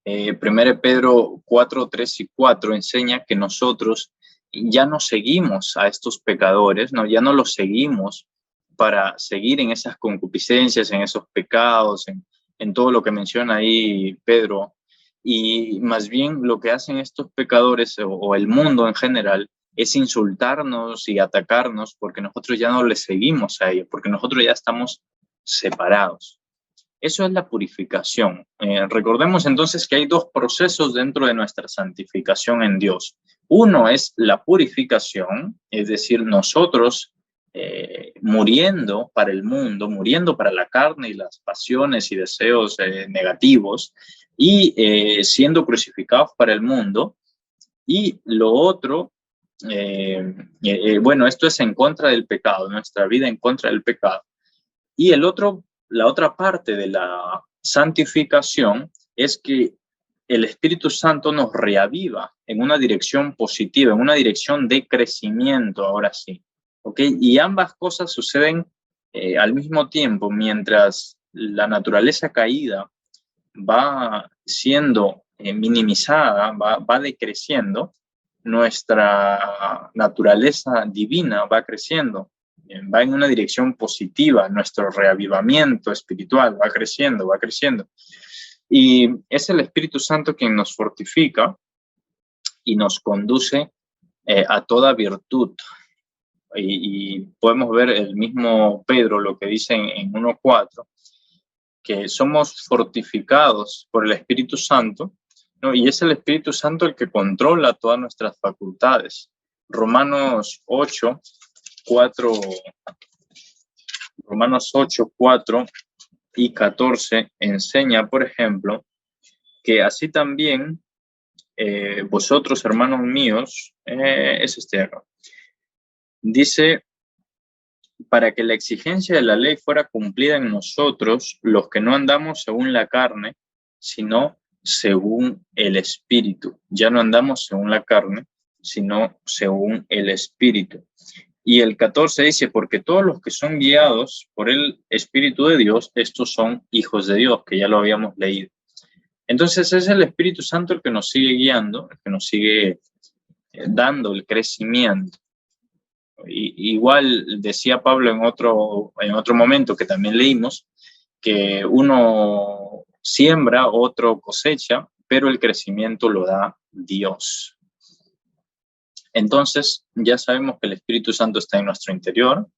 1 Pedro 4:3 y 4 enseña que nosotros ya no seguimos a estos pecadores, ¿no? Ya no los seguimos para seguir en esas concupiscencias, en esos pecados, en todo lo que menciona ahí Pedro. Y más bien lo que hacen estos pecadores o el mundo en general es insultarnos y atacarnos porque nosotros ya no les seguimos a ellos, porque nosotros ya estamos separados. Eso es la purificación. Recordemos entonces que hay dos procesos dentro de nuestra santificación en Dios. Uno es la purificación, es decir, nosotros muriendo para el mundo, muriendo para la carne y las pasiones y deseos negativos y siendo crucificados para el mundo. Y lo otro, bueno, esto es en contra del pecado, nuestra vida en contra del pecado. Y la otra parte de la santificación es que el Espíritu Santo nos reaviva en una dirección positiva, en una dirección de crecimiento, ahora sí. ¿Okay? Y ambas cosas suceden al mismo tiempo, mientras la naturaleza caída va siendo minimizada, va decreciendo, nuestra naturaleza divina va creciendo, va en una dirección positiva, nuestro reavivamiento espiritual va creciendo, va creciendo. Y es el Espíritu Santo quien nos fortifica y nos conduce a toda virtud. Y podemos ver el mismo Pedro lo que dice en 1:4, que somos fortificados por el Espíritu Santo, ¿no? Y es el Espíritu Santo el que controla todas nuestras facultades. Romanos 8, 4 y 14 enseña, por ejemplo, que así también vosotros, hermanos míos, es este acá. Dice, para que la exigencia de la ley fuera cumplida en nosotros, los que no andamos según la carne, sino según el Espíritu. Ya no andamos según la carne, sino según el Espíritu. Y el 14 dice, porque todos los que son guiados por el Espíritu de Dios, estos son hijos de Dios, que ya lo habíamos leído. Entonces es el Espíritu Santo el que nos sigue guiando, el que nos sigue dando el crecimiento. Igual decía Pablo en otro momento que también leímos, que uno siembra, otro cosecha, pero el crecimiento lo da Dios. Entonces ya sabemos que el Espíritu Santo está en nuestro interior,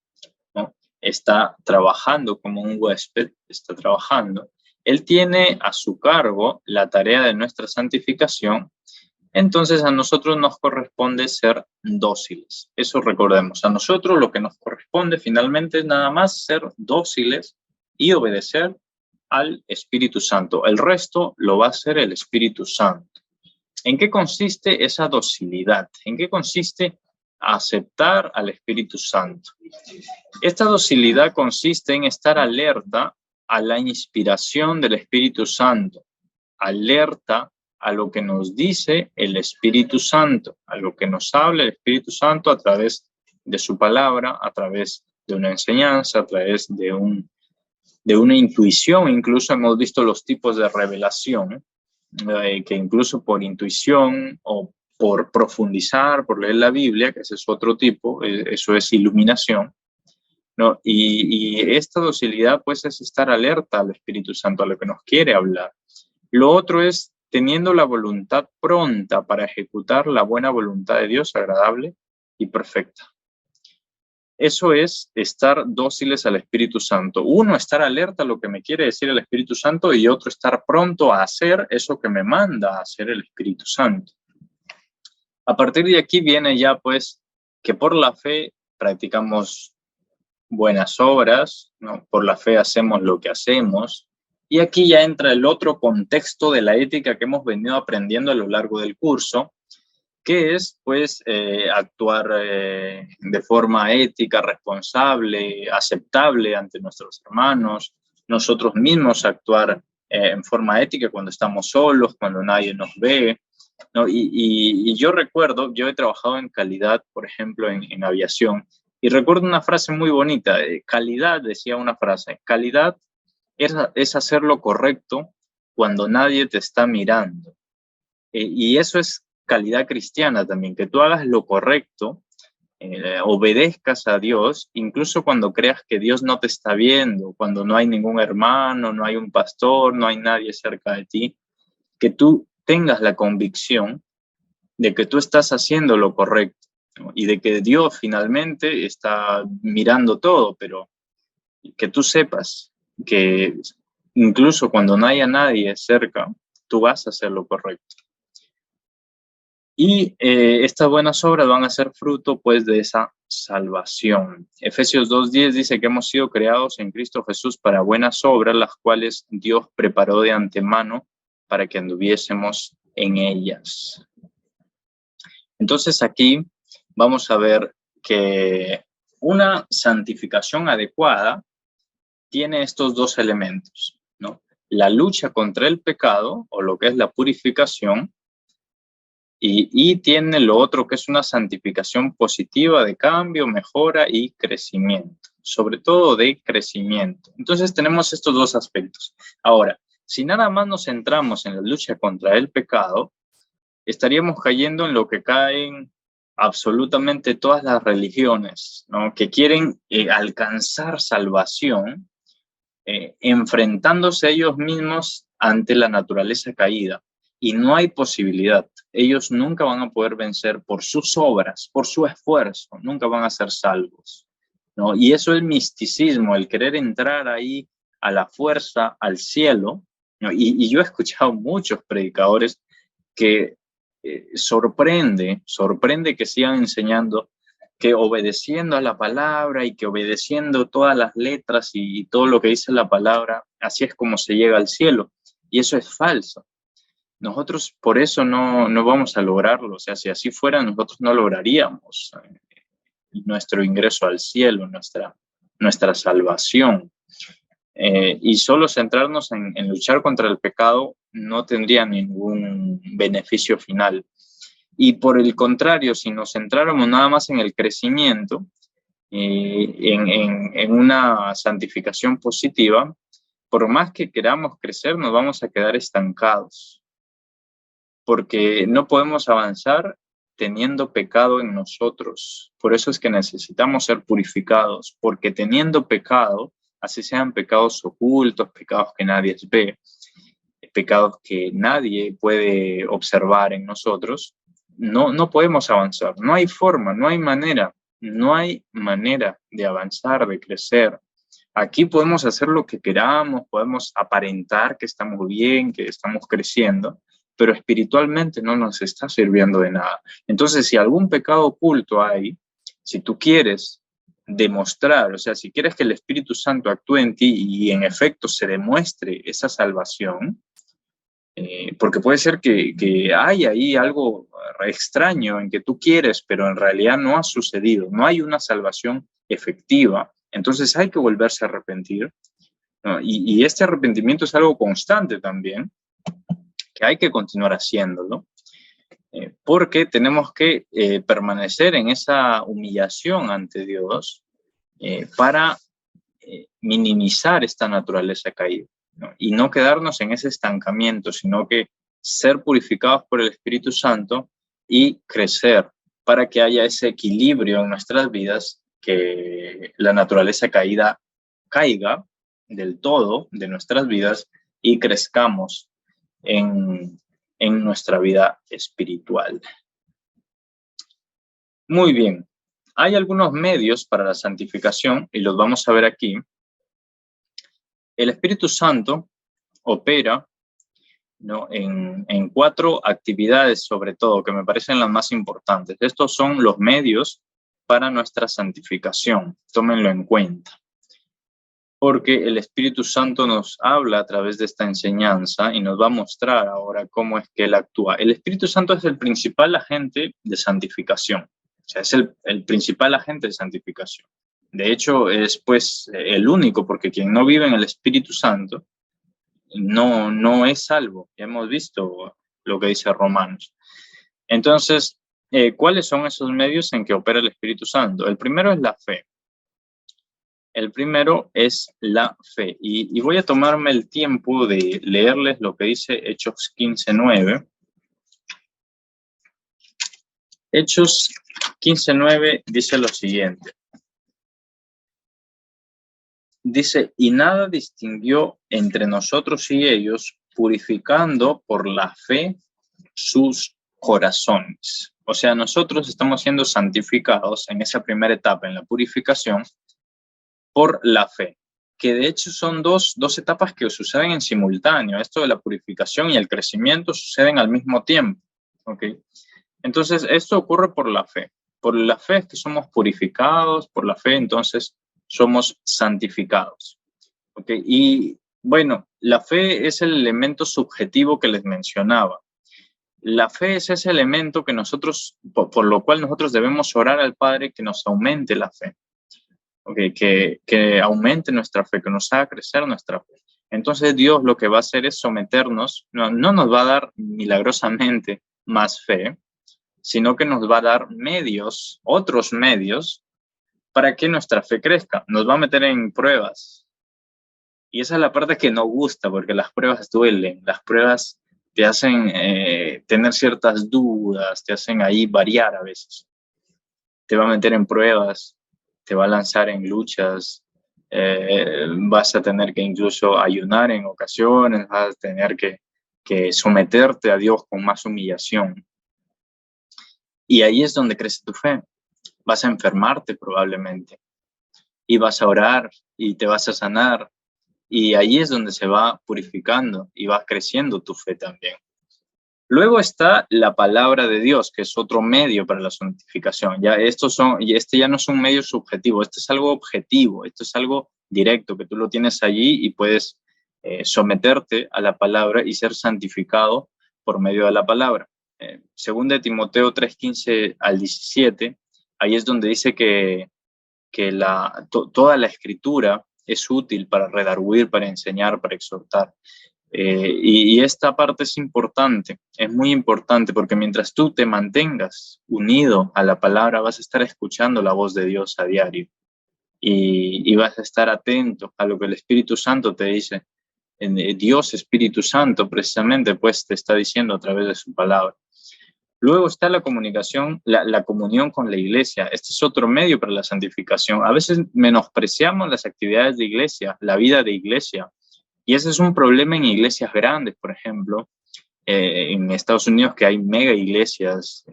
¿no? Está trabajando como un huésped, está trabajando. Él tiene a su cargo la tarea de nuestra santificación. Entonces a nosotros nos corresponde ser dóciles. Eso recordemos. A nosotros lo que nos corresponde finalmente es nada más ser dóciles y obedecer al Espíritu Santo. El resto lo va a hacer el Espíritu Santo. ¿En qué consiste esa docilidad? ¿En qué consiste aceptar al Espíritu Santo? Esta docilidad consiste en estar alerta a la inspiración del Espíritu Santo, alerta a lo que nos dice el Espíritu Santo, a lo que nos habla el Espíritu Santo a través de su palabra, a través de una enseñanza, a través de una intuición. Incluso hemos visto los tipos de revelación, que incluso por intuición o por profundizar, por leer la Biblia, que ese es otro tipo, eso es iluminación, ¿no? Y esta docilidad pues es estar alerta al Espíritu Santo, a lo que nos quiere hablar. Lo otro es teniendo la voluntad pronta para ejecutar la buena voluntad de Dios, agradable y perfecta. Eso es estar dóciles al Espíritu Santo. Uno, estar alerta a lo que me quiere decir el Espíritu Santo, y otro, estar pronto a hacer eso que me manda a hacer el Espíritu Santo. A partir de aquí viene ya pues que por la fe practicamos buenas obras, ¿no? Por la fe hacemos lo que hacemos. Y aquí ya entra el otro contexto de la ética que hemos venido aprendiendo a lo largo del curso, que es pues actuar de forma ética, responsable, aceptable ante nuestros hermanos, nosotros mismos actuar en forma ética cuando estamos solos, cuando nadie nos ve, ¿no? Y yo recuerdo, yo he trabajado en calidad, por ejemplo, en aviación, y recuerdo una frase muy bonita, calidad, decía una frase, calidad es hacer lo correcto cuando nadie te está mirando. Y eso es calidad cristiana también, que tú hagas lo correcto, obedezcas a Dios, incluso cuando creas que Dios no te está viendo, cuando no hay ningún hermano, no hay un pastor, no hay nadie cerca de ti, que tú tengas la convicción de que tú estás haciendo lo correcto, ¿no? Y de que Dios finalmente está mirando todo, pero que tú sepas que incluso cuando no haya nadie cerca, tú vas a hacer lo correcto. Y estas buenas obras van a ser fruto pues de esa salvación. Efesios 2:10 dice que hemos sido creados en Cristo Jesús para buenas obras, las cuales Dios preparó de antemano para que anduviésemos en ellas. Entonces aquí vamos a ver que una santificación adecuada tiene estos dos elementos, ¿no? La lucha contra el pecado, o lo que es la purificación, y tiene lo otro que es una santificación positiva de cambio, mejora y crecimiento, sobre todo de crecimiento. Entonces tenemos estos dos aspectos. Ahora, si nada más nos centramos en la lucha contra el pecado, estaríamos cayendo en lo que caen absolutamente todas las religiones, ¿no? Que quieren alcanzar salvación, enfrentándose a ellos mismos ante la naturaleza caída. Y no hay posibilidad. Ellos nunca van a poder vencer por sus obras, por su esfuerzo, nunca van a ser salvos, ¿no? Y eso es misticismo, el querer entrar ahí a la fuerza, al cielo, ¿no? Y yo he escuchado muchos predicadores que sorprende que sigan enseñando que obedeciendo a la palabra y que obedeciendo todas las letras y todo lo que dice la palabra, así es como se llega al cielo. Y eso es falso. Nosotros por eso no vamos a lograrlo. O sea, si así fuera, nosotros no lograríamos nuestro ingreso al cielo, nuestra salvación. Y solo centrarnos en luchar contra el pecado no tendría ningún beneficio final. Y por el contrario, si nos centráramos nada más en el crecimiento, en una santificación positiva, por más que queramos crecer, nos vamos a quedar estancados, porque no podemos avanzar teniendo pecado en nosotros. Por eso es que necesitamos ser purificados, porque teniendo pecado, así sean pecados ocultos, pecados que nadie ve, pecados que nadie puede observar en nosotros, no podemos avanzar. No hay forma, no hay manera de avanzar, de crecer. Aquí podemos hacer lo que queramos, podemos aparentar que estamos bien, que estamos creciendo, pero espiritualmente no nos está sirviendo de nada. Entonces, si algún pecado oculto hay, si tú quieres demostrar, o sea, si quieres que el Espíritu Santo actúe en ti y en efecto se demuestre esa salvación, porque puede ser que hay ahí algo extraño en que tú quieres, pero en realidad no ha sucedido, no hay una salvación efectiva, entonces hay que volverse a arrepentir, ¿no? Y este arrepentimiento es algo constante también, que hay que continuar haciéndolo, porque tenemos que permanecer en esa humillación ante Dios para minimizar esta naturaleza caída, ¿no? Y no quedarnos en ese estancamiento, sino que ser purificados por el Espíritu Santo y crecer para que haya ese equilibrio en nuestras vidas, que la naturaleza caída caiga del todo de nuestras vidas y crezcamos en nuestra vida espiritual. Muy bien. Hay algunos medios para la santificación y los vamos a ver aquí. El Espíritu Santo opera, ¿no?, en 4 actividades, sobre todo, que me parecen las más importantes. Estos son los medios para nuestra santificación. Tómenlo en cuenta. Porque el Espíritu Santo nos habla a través de esta enseñanza y nos va a mostrar ahora cómo es que Él actúa. El Espíritu Santo es el principal agente de santificación. O sea, es el principal agente de santificación. De hecho, es pues el único, porque quien no vive en el Espíritu Santo no es salvo. Ya hemos visto lo que dice Romanos. Entonces, ¿cuáles son esos medios en que opera el Espíritu Santo? El primero es la fe. El primero es la fe. Y voy a tomarme el tiempo de leerles lo que dice Hechos 15:9. Hechos 15:9 dice lo siguiente. Dice, y nada distinguió entre nosotros y ellos, purificando por la fe sus corazones. O sea, nosotros estamos siendo santificados en esa primera etapa, en la purificación, por la fe, que de hecho son dos etapas que suceden en simultáneo. Esto de la purificación y el crecimiento suceden al mismo tiempo, ¿ok? Entonces, esto ocurre por la fe. Por la fe es que somos purificados, por la fe entonces somos santificados, ¿ok? Y bueno, la fe es el elemento subjetivo que les mencionaba. La fe es ese elemento que nosotros, por lo cual nosotros debemos orar al Padre que nos aumente la fe, ¿ok? Que aumente nuestra fe, que nos haga crecer nuestra fe. Entonces Dios lo que va a hacer es someternos, no nos va a dar milagrosamente más fe, sino que nos va a dar medios, otros medios, para que nuestra fe crezca. Nos va a meter en pruebas. Y esa es la parte que no gusta, porque las pruebas duelen, las pruebas te hacen tener ciertas dudas, te hacen ahí variar a veces. Te va a meter en pruebas, te va a lanzar en luchas, vas a tener que incluso ayunar en ocasiones, vas a tener que someterte a Dios con más humillación. Y ahí es donde crece tu fe. Vas a enfermarte probablemente y vas a orar y te vas a sanar. Y ahí es donde se va purificando y va creciendo tu fe también. Luego está la palabra de Dios, que es otro medio para la santificación. Este ya no es un medio subjetivo, este es algo objetivo, esto es algo directo, que tú lo tienes allí y puedes someterte a la palabra y ser santificado por medio de la palabra. Según de Timoteo 3:15 al 17, ahí es donde dice que toda la escritura es útil para redarguir, para enseñar, para exhortar. Y esta parte es importante, es muy importante, porque mientras tú te mantengas unido a la palabra, vas a estar escuchando la voz de Dios a diario y vas a estar atento a lo que el Espíritu Santo te dice. Dios Espíritu Santo precisamente pues te está diciendo a través de su palabra. Luego está la comunicación, la comunión con la iglesia. Este es otro medio para la santificación. A veces menospreciamos las actividades de iglesia, la vida de iglesia. Y ese es un problema en iglesias grandes, por ejemplo, en Estados Unidos, que hay mega iglesias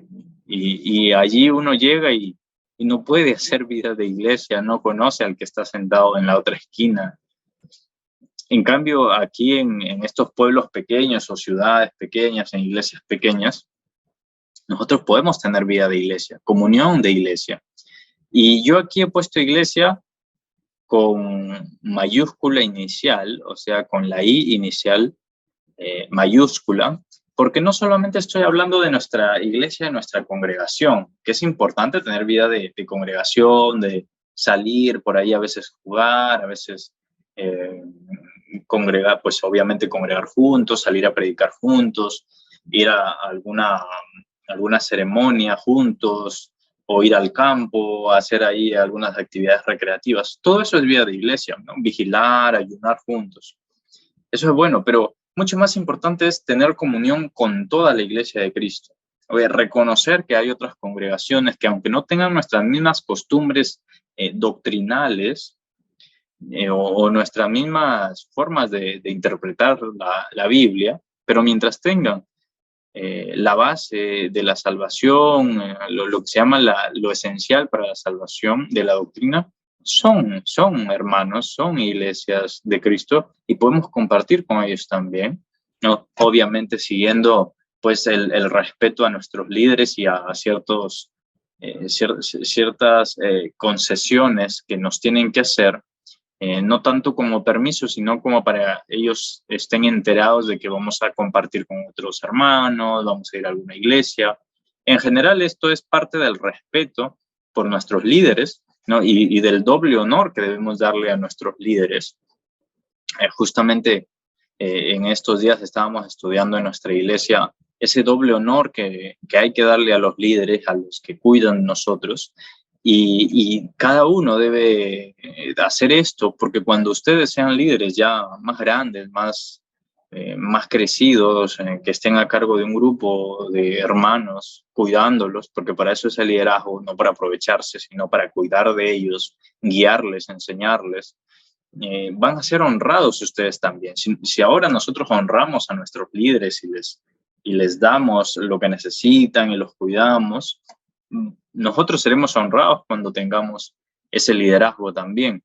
y allí uno llega y no puede hacer vida de iglesia, no conoce al que está sentado en la otra esquina. En cambio, aquí en estos pueblos pequeños o ciudades pequeñas, en iglesias pequeñas, nosotros podemos tener vida de iglesia, comunión de iglesia. Y yo aquí he puesto iglesia con mayúscula inicial, o sea, con la I inicial mayúscula, porque no solamente estoy hablando de nuestra iglesia, de nuestra congregación, que es importante tener vida de congregación, de salir por ahí a veces jugar, a veces congregar, pues obviamente congregar juntos, salir a predicar juntos, ir a alguna ceremonia juntos, o ir al campo, hacer ahí algunas actividades recreativas. Todo eso es vida de iglesia, ¿no? Vigilar, ayunar juntos. Eso es bueno, pero mucho más importante es tener comunión con toda la iglesia de Cristo. Reconocer que hay otras congregaciones que, aunque no tengan nuestras mismas costumbres doctrinales o nuestras mismas formas de interpretar la Biblia, pero mientras tengan la base de la salvación, lo que se llama lo esencial para la salvación de la doctrina, son hermanos, son iglesias de Cristo y podemos compartir con ellos también, ¿no? Obviamente siguiendo pues el respeto a nuestros líderes y a ciertas concesiones que nos tienen que hacer, no tanto como permiso, sino como para ellos estén enterados de que vamos a compartir con otros hermanos, vamos a ir a alguna iglesia. En general, esto es parte del respeto por nuestros líderes, ¿no? Y del doble honor que debemos darle a nuestros líderes. Justamente en estos días estábamos estudiando en nuestra iglesia ese doble honor que hay que darle a los líderes, a los que cuidan de nosotros. Y cada uno debe hacer esto, porque cuando ustedes sean líderes ya más grandes, más crecidos, que estén a cargo de un grupo de hermanos, cuidándolos, porque para eso es el liderazgo, no para aprovecharse, sino para cuidar de ellos, guiarles, enseñarles, van a ser honrados ustedes también. Si ahora nosotros honramos a nuestros líderes y les damos lo que necesitan y los cuidamos, nosotros seremos honrados cuando tengamos ese liderazgo también.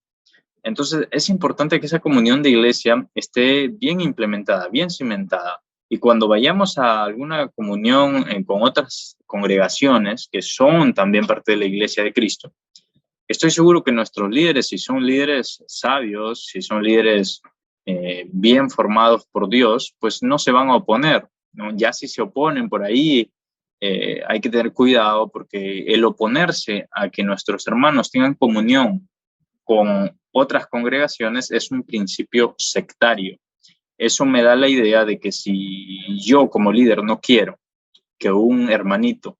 Entonces, es importante que esa comunión de iglesia esté bien implementada, bien cimentada. Y cuando vayamos a alguna comunión con otras congregaciones que son también parte de la iglesia de Cristo, estoy seguro que nuestros líderes, si son líderes sabios, si son líderes bien formados por Dios, pues no se van a oponer, ¿no? Ya si se oponen por ahí, hay que tener cuidado, porque el oponerse a que nuestros hermanos tengan comunión con otras congregaciones es un principio sectario. Eso me da la idea de que si yo como líder no quiero que un hermanito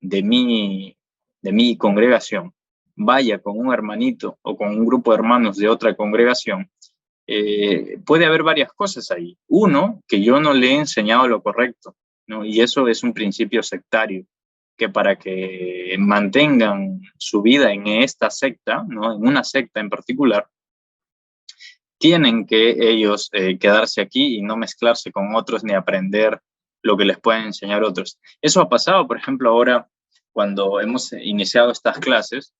de mi congregación vaya con un hermanito o con un grupo de hermanos de otra congregación, puede haber varias cosas ahí. Uno, que yo no le he enseñado lo correcto, ¿no? Y eso es un principio sectario, que para que mantengan su vida en esta secta, ¿no? En una secta en particular, tienen que ellos quedarse aquí y no mezclarse con otros ni aprender lo que les pueden enseñar otros. Eso ha pasado, por ejemplo, ahora cuando hemos iniciado estas clases,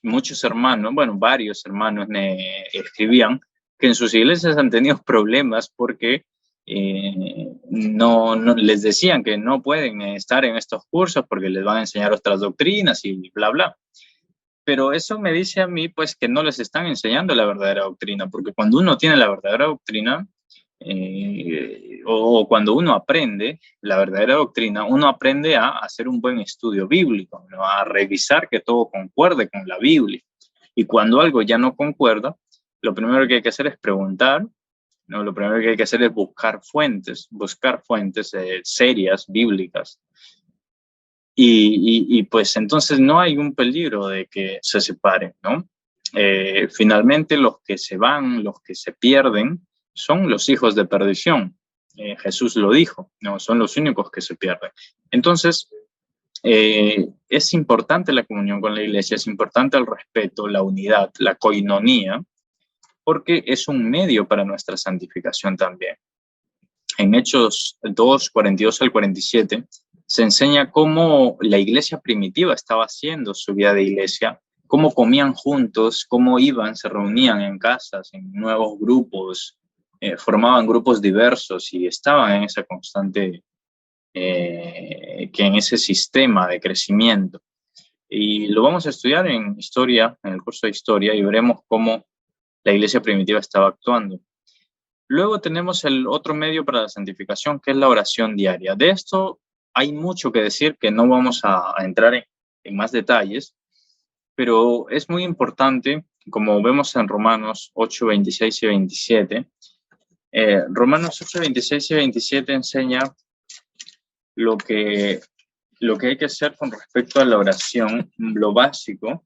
muchos hermanos, bueno, varios hermanos me escribían que en sus iglesias han tenido problemas porque no les decían que no pueden estar en estos cursos porque les van a enseñar otras doctrinas y bla, bla. Pero eso me dice a mí, pues, que no les están enseñando la verdadera doctrina, porque cuando uno tiene la verdadera doctrina, o cuando uno aprende la verdadera doctrina, uno aprende a hacer un buen estudio bíblico, ¿no? A revisar que todo concuerde con la Biblia. Y cuando algo ya no concuerda, lo primero que hay que hacer es preguntar, ¿no? Lo primero que hay que hacer es buscar fuentes serias, bíblicas. Y pues entonces no hay un peligro de que se separen, ¿no? Finalmente los que se van, los que se pierden, son los hijos de perdición. Jesús lo dijo, ¿no? Son los únicos que se pierden. Entonces, es importante la comunión con la iglesia, es importante el respeto, la unidad, la koinonía, porque es un medio para nuestra santificación también. En Hechos 2, 42 al 47, se enseña cómo la iglesia primitiva estaba haciendo su vida de iglesia, cómo comían juntos, cómo iban, se reunían en casas, en nuevos grupos, formaban grupos diversos y estaban en esa constante, en ese sistema de crecimiento. Y lo vamos a estudiar en historia, en el curso de historia, y veremos cómo la iglesia primitiva estaba actuando. Luego tenemos el otro medio para la santificación, que es la oración diaria. De esto hay mucho que decir, que no vamos a entrar en más detalles, pero es muy importante, como vemos en Romanos 8, 26 y 27. Romanos 8, 26 y 27 enseña lo que hay que hacer con respecto a la oración, lo básico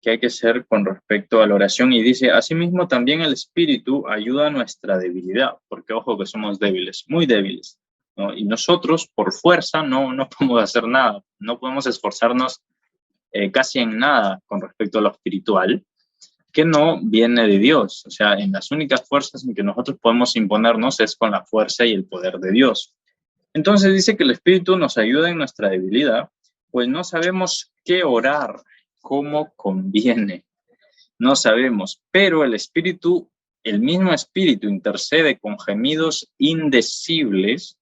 que hay que hacer con respecto a la oración, y dice, asimismo también el Espíritu ayuda a nuestra debilidad, porque ojo que somos débiles, muy débiles, ¿no? Y nosotros por fuerza no podemos hacer nada, no podemos esforzarnos casi en nada con respecto a lo espiritual, que no viene de Dios. O sea, en las únicas fuerzas en que nosotros podemos imponernos es con la fuerza y el poder de Dios. Entonces dice que el Espíritu nos ayuda en nuestra debilidad, pues no sabemos qué orar, cómo conviene, no sabemos, pero el Espíritu, el mismo Espíritu intercede con gemidos indecibles,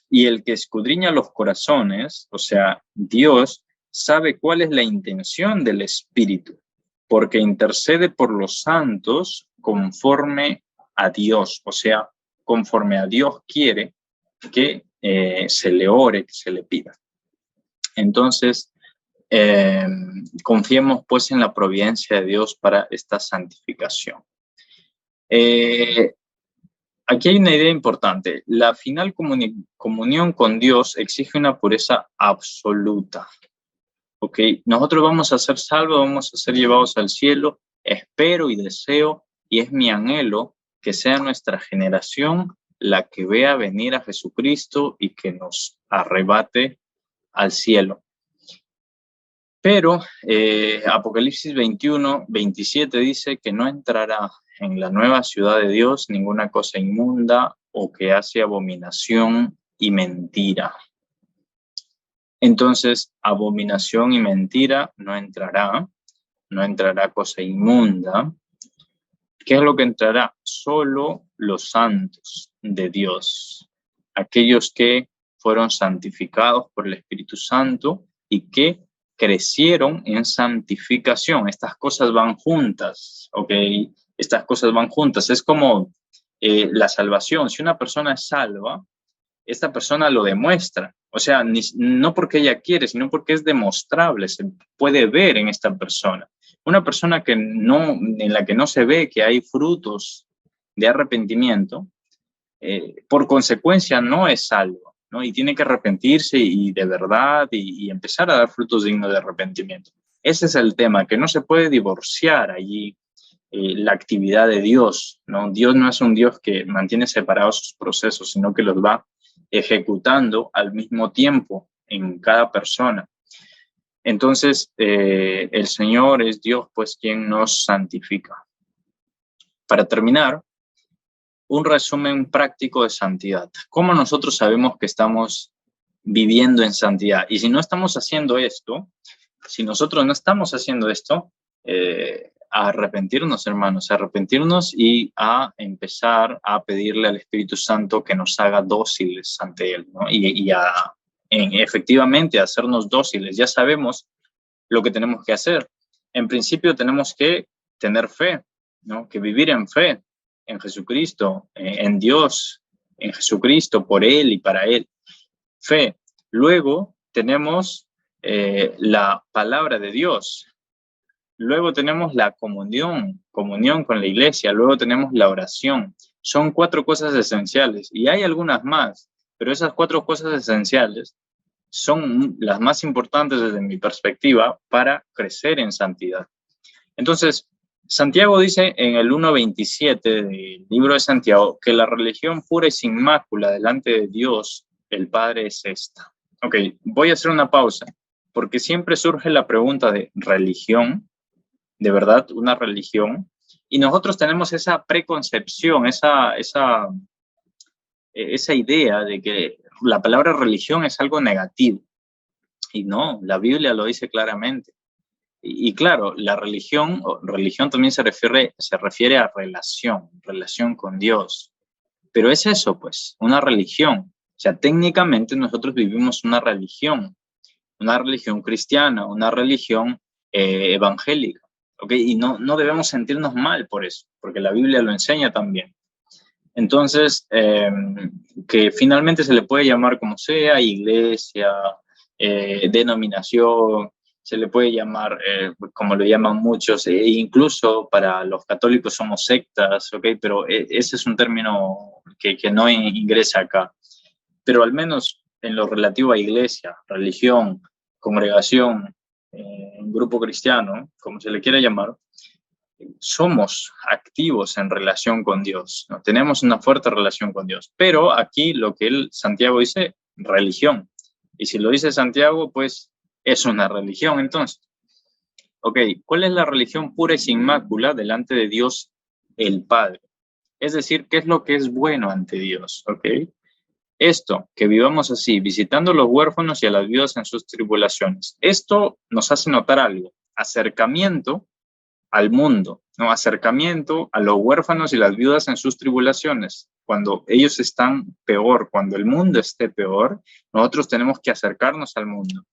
y el que escudriña los corazones, o sea, Dios, sabe cuál es la intención del Espíritu, porque intercede por los santos conforme a Dios, o sea, conforme a Dios quiere que se le ore, que se le pida. Entonces, confiemos pues en la providencia de Dios para esta santificación. Aquí hay una idea importante. La final comunión con Dios exige una pureza absoluta. ¿Ok? Nosotros vamos a ser salvos, vamos a ser llevados al cielo. Espero y deseo, y es mi anhelo, que sea nuestra generación la que vea venir a Jesucristo y que nos arrebate al cielo. Pero Apocalipsis 21, 27 dice que no entrará en la nueva ciudad de Dios ninguna cosa inmunda o que hace abominación y mentira. Entonces, abominación y mentira no entrará cosa inmunda. ¿Qué es lo que entrará? Solo los santos de Dios, aquellos que fueron santificados por el Espíritu Santo y que crecieron en santificación. Estas cosas van juntas, ¿ok? Estas cosas van juntas. Es como la salvación. Si una persona es salva, esta persona lo demuestra. O sea, no porque ella quiere, sino porque es demostrable, se puede ver en esta persona. Una persona en la que no se ve que hay frutos de arrepentimiento, por consecuencia no es salvo, ¿no? Y tiene que arrepentirse y de verdad y empezar a dar frutos dignos de arrepentimiento. Ese es el tema, que no se puede divorciar allí la actividad de Dios, ¿no? Dios no es un Dios que mantiene separados sus procesos, sino que los va ejecutando al mismo tiempo en cada persona. Entonces, el Señor es Dios, pues, quien nos santifica. Para terminar, un resumen práctico de santidad. ¿Cómo nosotros sabemos que estamos viviendo en santidad? Y si no estamos haciendo esto, si nosotros no estamos haciendo esto, a arrepentirnos, hermanos, a arrepentirnos y a empezar a pedirle al Espíritu Santo que nos haga dóciles ante Él, ¿no? Efectivamente hacernos dóciles. Ya sabemos lo que tenemos que hacer. En principio tenemos que tener fe, ¿no? Que vivir en fe, en Jesucristo, en Dios, en Jesucristo, por Él y para Él. Fe. Luego tenemos la palabra de Dios. Luego tenemos la comunión con la iglesia. Luego tenemos la oración. Son 4 cosas esenciales y hay algunas más, pero esas 4 cosas esenciales son las más importantes desde mi perspectiva para crecer en santidad. Entonces, Santiago dice en el 1.27 del libro de Santiago que la religión pura y sin mácula delante de Dios, el Padre, es esta. Ok, voy a hacer una pausa, porque siempre surge la pregunta de religión, de verdad, una religión, y nosotros tenemos esa preconcepción, esa idea de que la palabra religión es algo negativo. Y no, la Biblia lo dice claramente. Y claro, la religión también se refiere a relación con Dios. Pero es eso, pues, una religión. O sea, técnicamente nosotros vivimos una religión cristiana, una religión evangélica. ¿Okay? Y no debemos sentirnos mal por eso, porque la Biblia lo enseña también. Entonces, que finalmente se le puede llamar como sea, iglesia, denominación, se le puede llamar, como lo llaman muchos, incluso para los católicos somos sectas, ¿ok? Pero ese es un término que no ingresa acá. Pero al menos en lo relativo a iglesia, religión, congregación, grupo cristiano, como se le quiera llamar, somos activos en relación con Dios, ¿no? Tenemos una fuerte relación con Dios. Pero aquí lo que Santiago dice, religión. Y si lo dice Santiago, pues es una religión entonces. Ok, ¿cuál es la religión pura y sin mácula delante de Dios el Padre? Es decir, ¿qué es lo que es bueno ante Dios? Ok. Esto, que vivamos así, visitando a los huérfanos y a las viudas en sus tribulaciones. Esto nos hace notar algo, acercamiento al mundo, ¿no? Acercamiento a los huérfanos y las viudas en sus tribulaciones. Cuando ellos están peor, cuando el mundo esté peor, nosotros tenemos que acercarnos al mundo.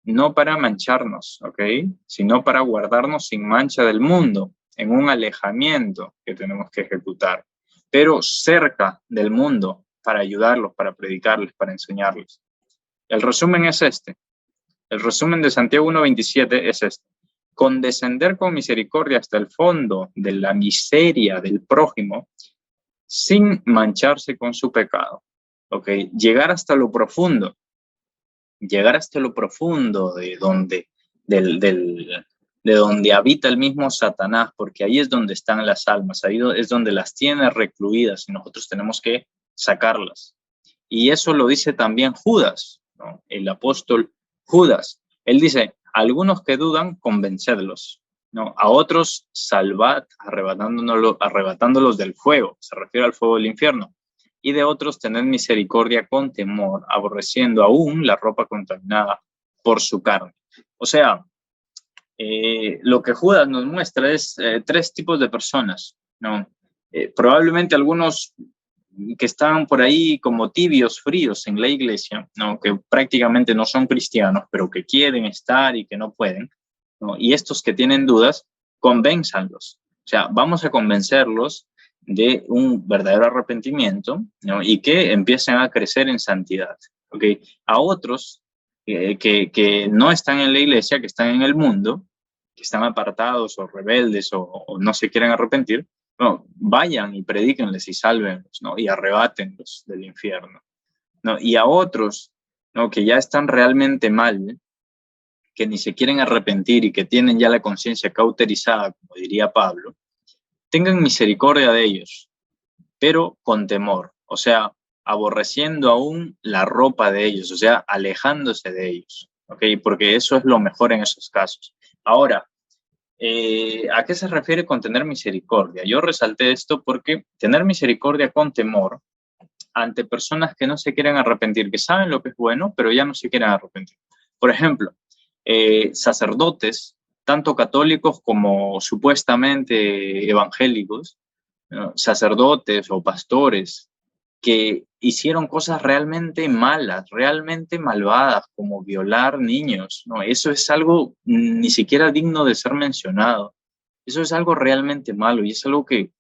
No para mancharnos, ¿ok? Sino para guardarnos sin mancha del mundo, en un alejamiento que tenemos que ejecutar, pero cerca del mundo, para ayudarlos, para predicarles, para enseñarles. El resumen es este. El resumen de Santiago 1.27 es este. Condescender con misericordia hasta el fondo de la miseria del prójimo sin mancharse con su pecado. ¿Ok? Llegar hasta lo profundo de donde habita el mismo Satanás, porque ahí es donde están las almas, ahí es donde las tiene recluidas y nosotros tenemos que sacarlas. Y eso lo dice también Judas, ¿no? El apóstol Judas. Él dice, a algunos que dudan, convencedlos, ¿no? A otros, salvad, arrebatándolos del fuego, se refiere al fuego del infierno. Y de otros, tened misericordia con temor, aborreciendo aún la ropa contaminada por su carne. O sea, lo que Judas nos muestra es 3 tipos de personas, ¿no? Probablemente algunos que están por ahí como tibios, fríos en la iglesia, ¿no? Que prácticamente no son cristianos, pero que quieren estar y que no pueden, ¿no? Y estos que tienen dudas, convénzanlos. O sea, vamos a convencerlos de un verdadero arrepentimiento, ¿no? Y que empiecen a crecer en santidad. ¿Okay? A otros que no están en la iglesia, que están en el mundo, que están apartados o rebeldes o no se quieren arrepentir, no, vayan y predíquenles y sálvenlos, ¿no? Y arrebátenlos del infierno, ¿no? Y a otros, ¿no? Que ya están realmente mal, que ni se quieren arrepentir y que tienen ya la conciencia cauterizada, como diría Pablo, tengan misericordia de ellos, pero con temor. O sea, aborreciendo aún la ropa de ellos, o sea, alejándose de ellos, ¿ok? Porque eso es lo mejor en esos casos. Ahora, ¿a qué se refiere con tener misericordia? Yo resalté esto porque tener misericordia con temor ante personas que no se quieren arrepentir, que saben lo que es bueno, pero ya no se quieren arrepentir. Por ejemplo, sacerdotes, tanto católicos como supuestamente evangélicos, ¿no? Sacerdotes o pastores que hicieron cosas realmente malas, realmente malvadas, como violar niños, ¿no? Eso es algo ni siquiera digno de ser mencionado. Eso es algo realmente malo y es algo que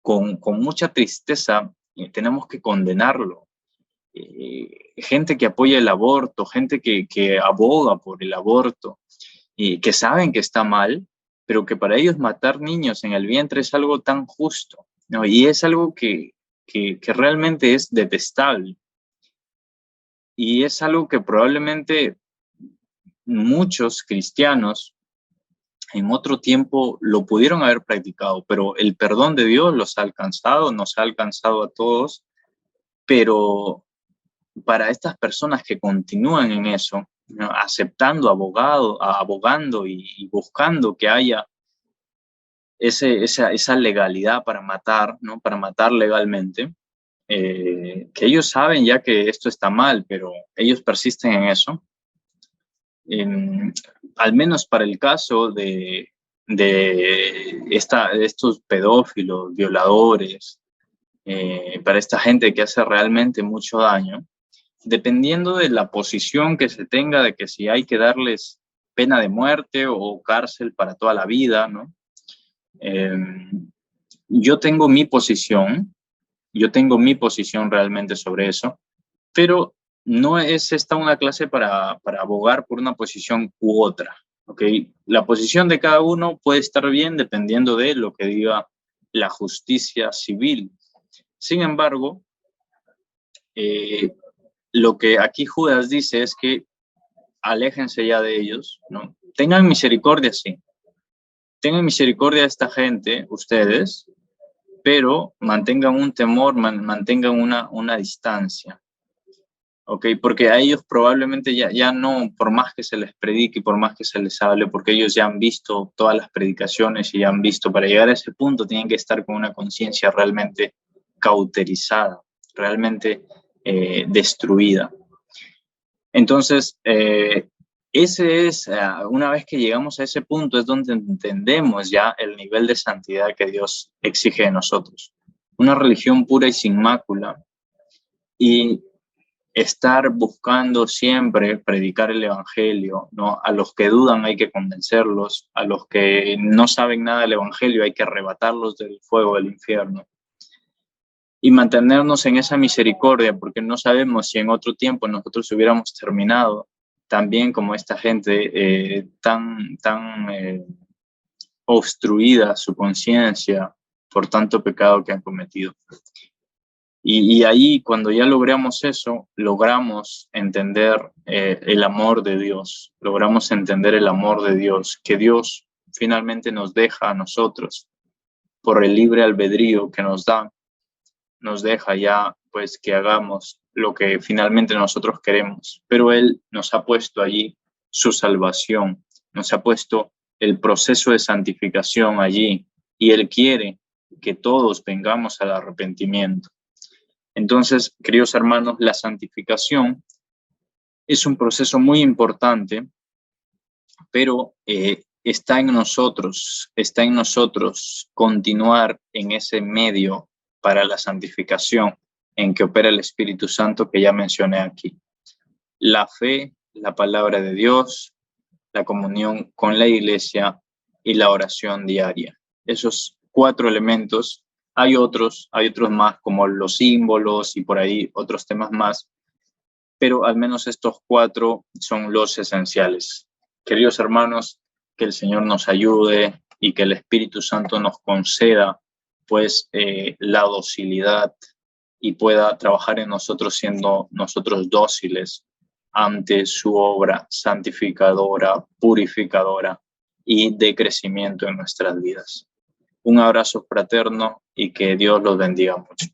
con mucha tristeza tenemos que condenarlo. Gente que apoya el aborto, gente que aboga por el aborto y que saben que está mal, pero que para ellos matar niños en el vientre es algo tan justo, ¿no? Y es algo que realmente es detestable. Y es algo que probablemente muchos cristianos en otro tiempo lo pudieron haber practicado, pero el perdón de Dios los ha alcanzado, nos ha alcanzado a todos, pero para estas personas que continúan en eso, ¿no? Aceptando, abogando y buscando que haya esa legalidad para matar, ¿no? Para matar legalmente, que ellos saben ya que esto está mal, pero ellos persisten en eso. Al menos para el caso de estos pedófilos, violadores, para esta gente que hace realmente mucho daño, dependiendo de la posición que se tenga, de que si hay que darles pena de muerte o cárcel para toda la vida, ¿no? Eh, yo tengo mi posición, realmente sobre eso, pero no es esta una clase para abogar por una posición u otra, ¿ok? La posición de cada uno puede estar bien dependiendo de lo que diga la justicia civil. Sin embargo, lo que aquí Judas dice es que aléjense ya de ellos, ¿no? Tengan misericordia, sí. Tengan misericordia de esta gente, ustedes, pero mantengan un temor, mantengan una distancia. ¿Ok? Porque a ellos probablemente ya no, por más que se les predique y por más que se les hable, porque ellos ya han visto todas las predicaciones y ya han visto, para llegar a ese punto tienen que estar con una conciencia realmente cauterizada, realmente destruida. Entonces, ese es, una vez que llegamos a ese punto, es donde entendemos ya el nivel de santidad que Dios exige de nosotros. Una religión pura y sin mácula, y estar buscando siempre predicar el evangelio, ¿no? A los que dudan hay que convencerlos, a los que no saben nada del evangelio hay que arrebatarlos del fuego del infierno. Y mantenernos en esa misericordia, porque no sabemos si en otro tiempo nosotros hubiéramos terminado también como esta gente tan obstruida su conciencia por tanto pecado que han cometido. Y ahí, cuando ya logramos eso, logramos entender el amor de Dios, logramos entender el amor de Dios, que Dios finalmente nos deja a nosotros por el libre albedrío que nos da, nos deja ya pues que hagamos lo que finalmente nosotros queremos, pero Él nos ha puesto allí su salvación, nos ha puesto el proceso de santificación allí y Él quiere que todos vengamos al arrepentimiento. Entonces, queridos hermanos, la santificación es un proceso muy importante, pero está en nosotros continuar en ese medio para la santificación en que opera el Espíritu Santo que ya mencioné aquí. La fe, la palabra de Dios, la comunión con la iglesia y la oración diaria. Esos 4 elementos. Hay otros más como los símbolos y por ahí otros temas más, pero al menos estos 4 son los esenciales. Queridos hermanos, que el Señor nos ayude y que el Espíritu Santo nos conceda pues la docilidad y pueda trabajar en nosotros siendo nosotros dóciles ante su obra santificadora, purificadora y de crecimiento en nuestras vidas. Un abrazo fraterno y que Dios los bendiga mucho.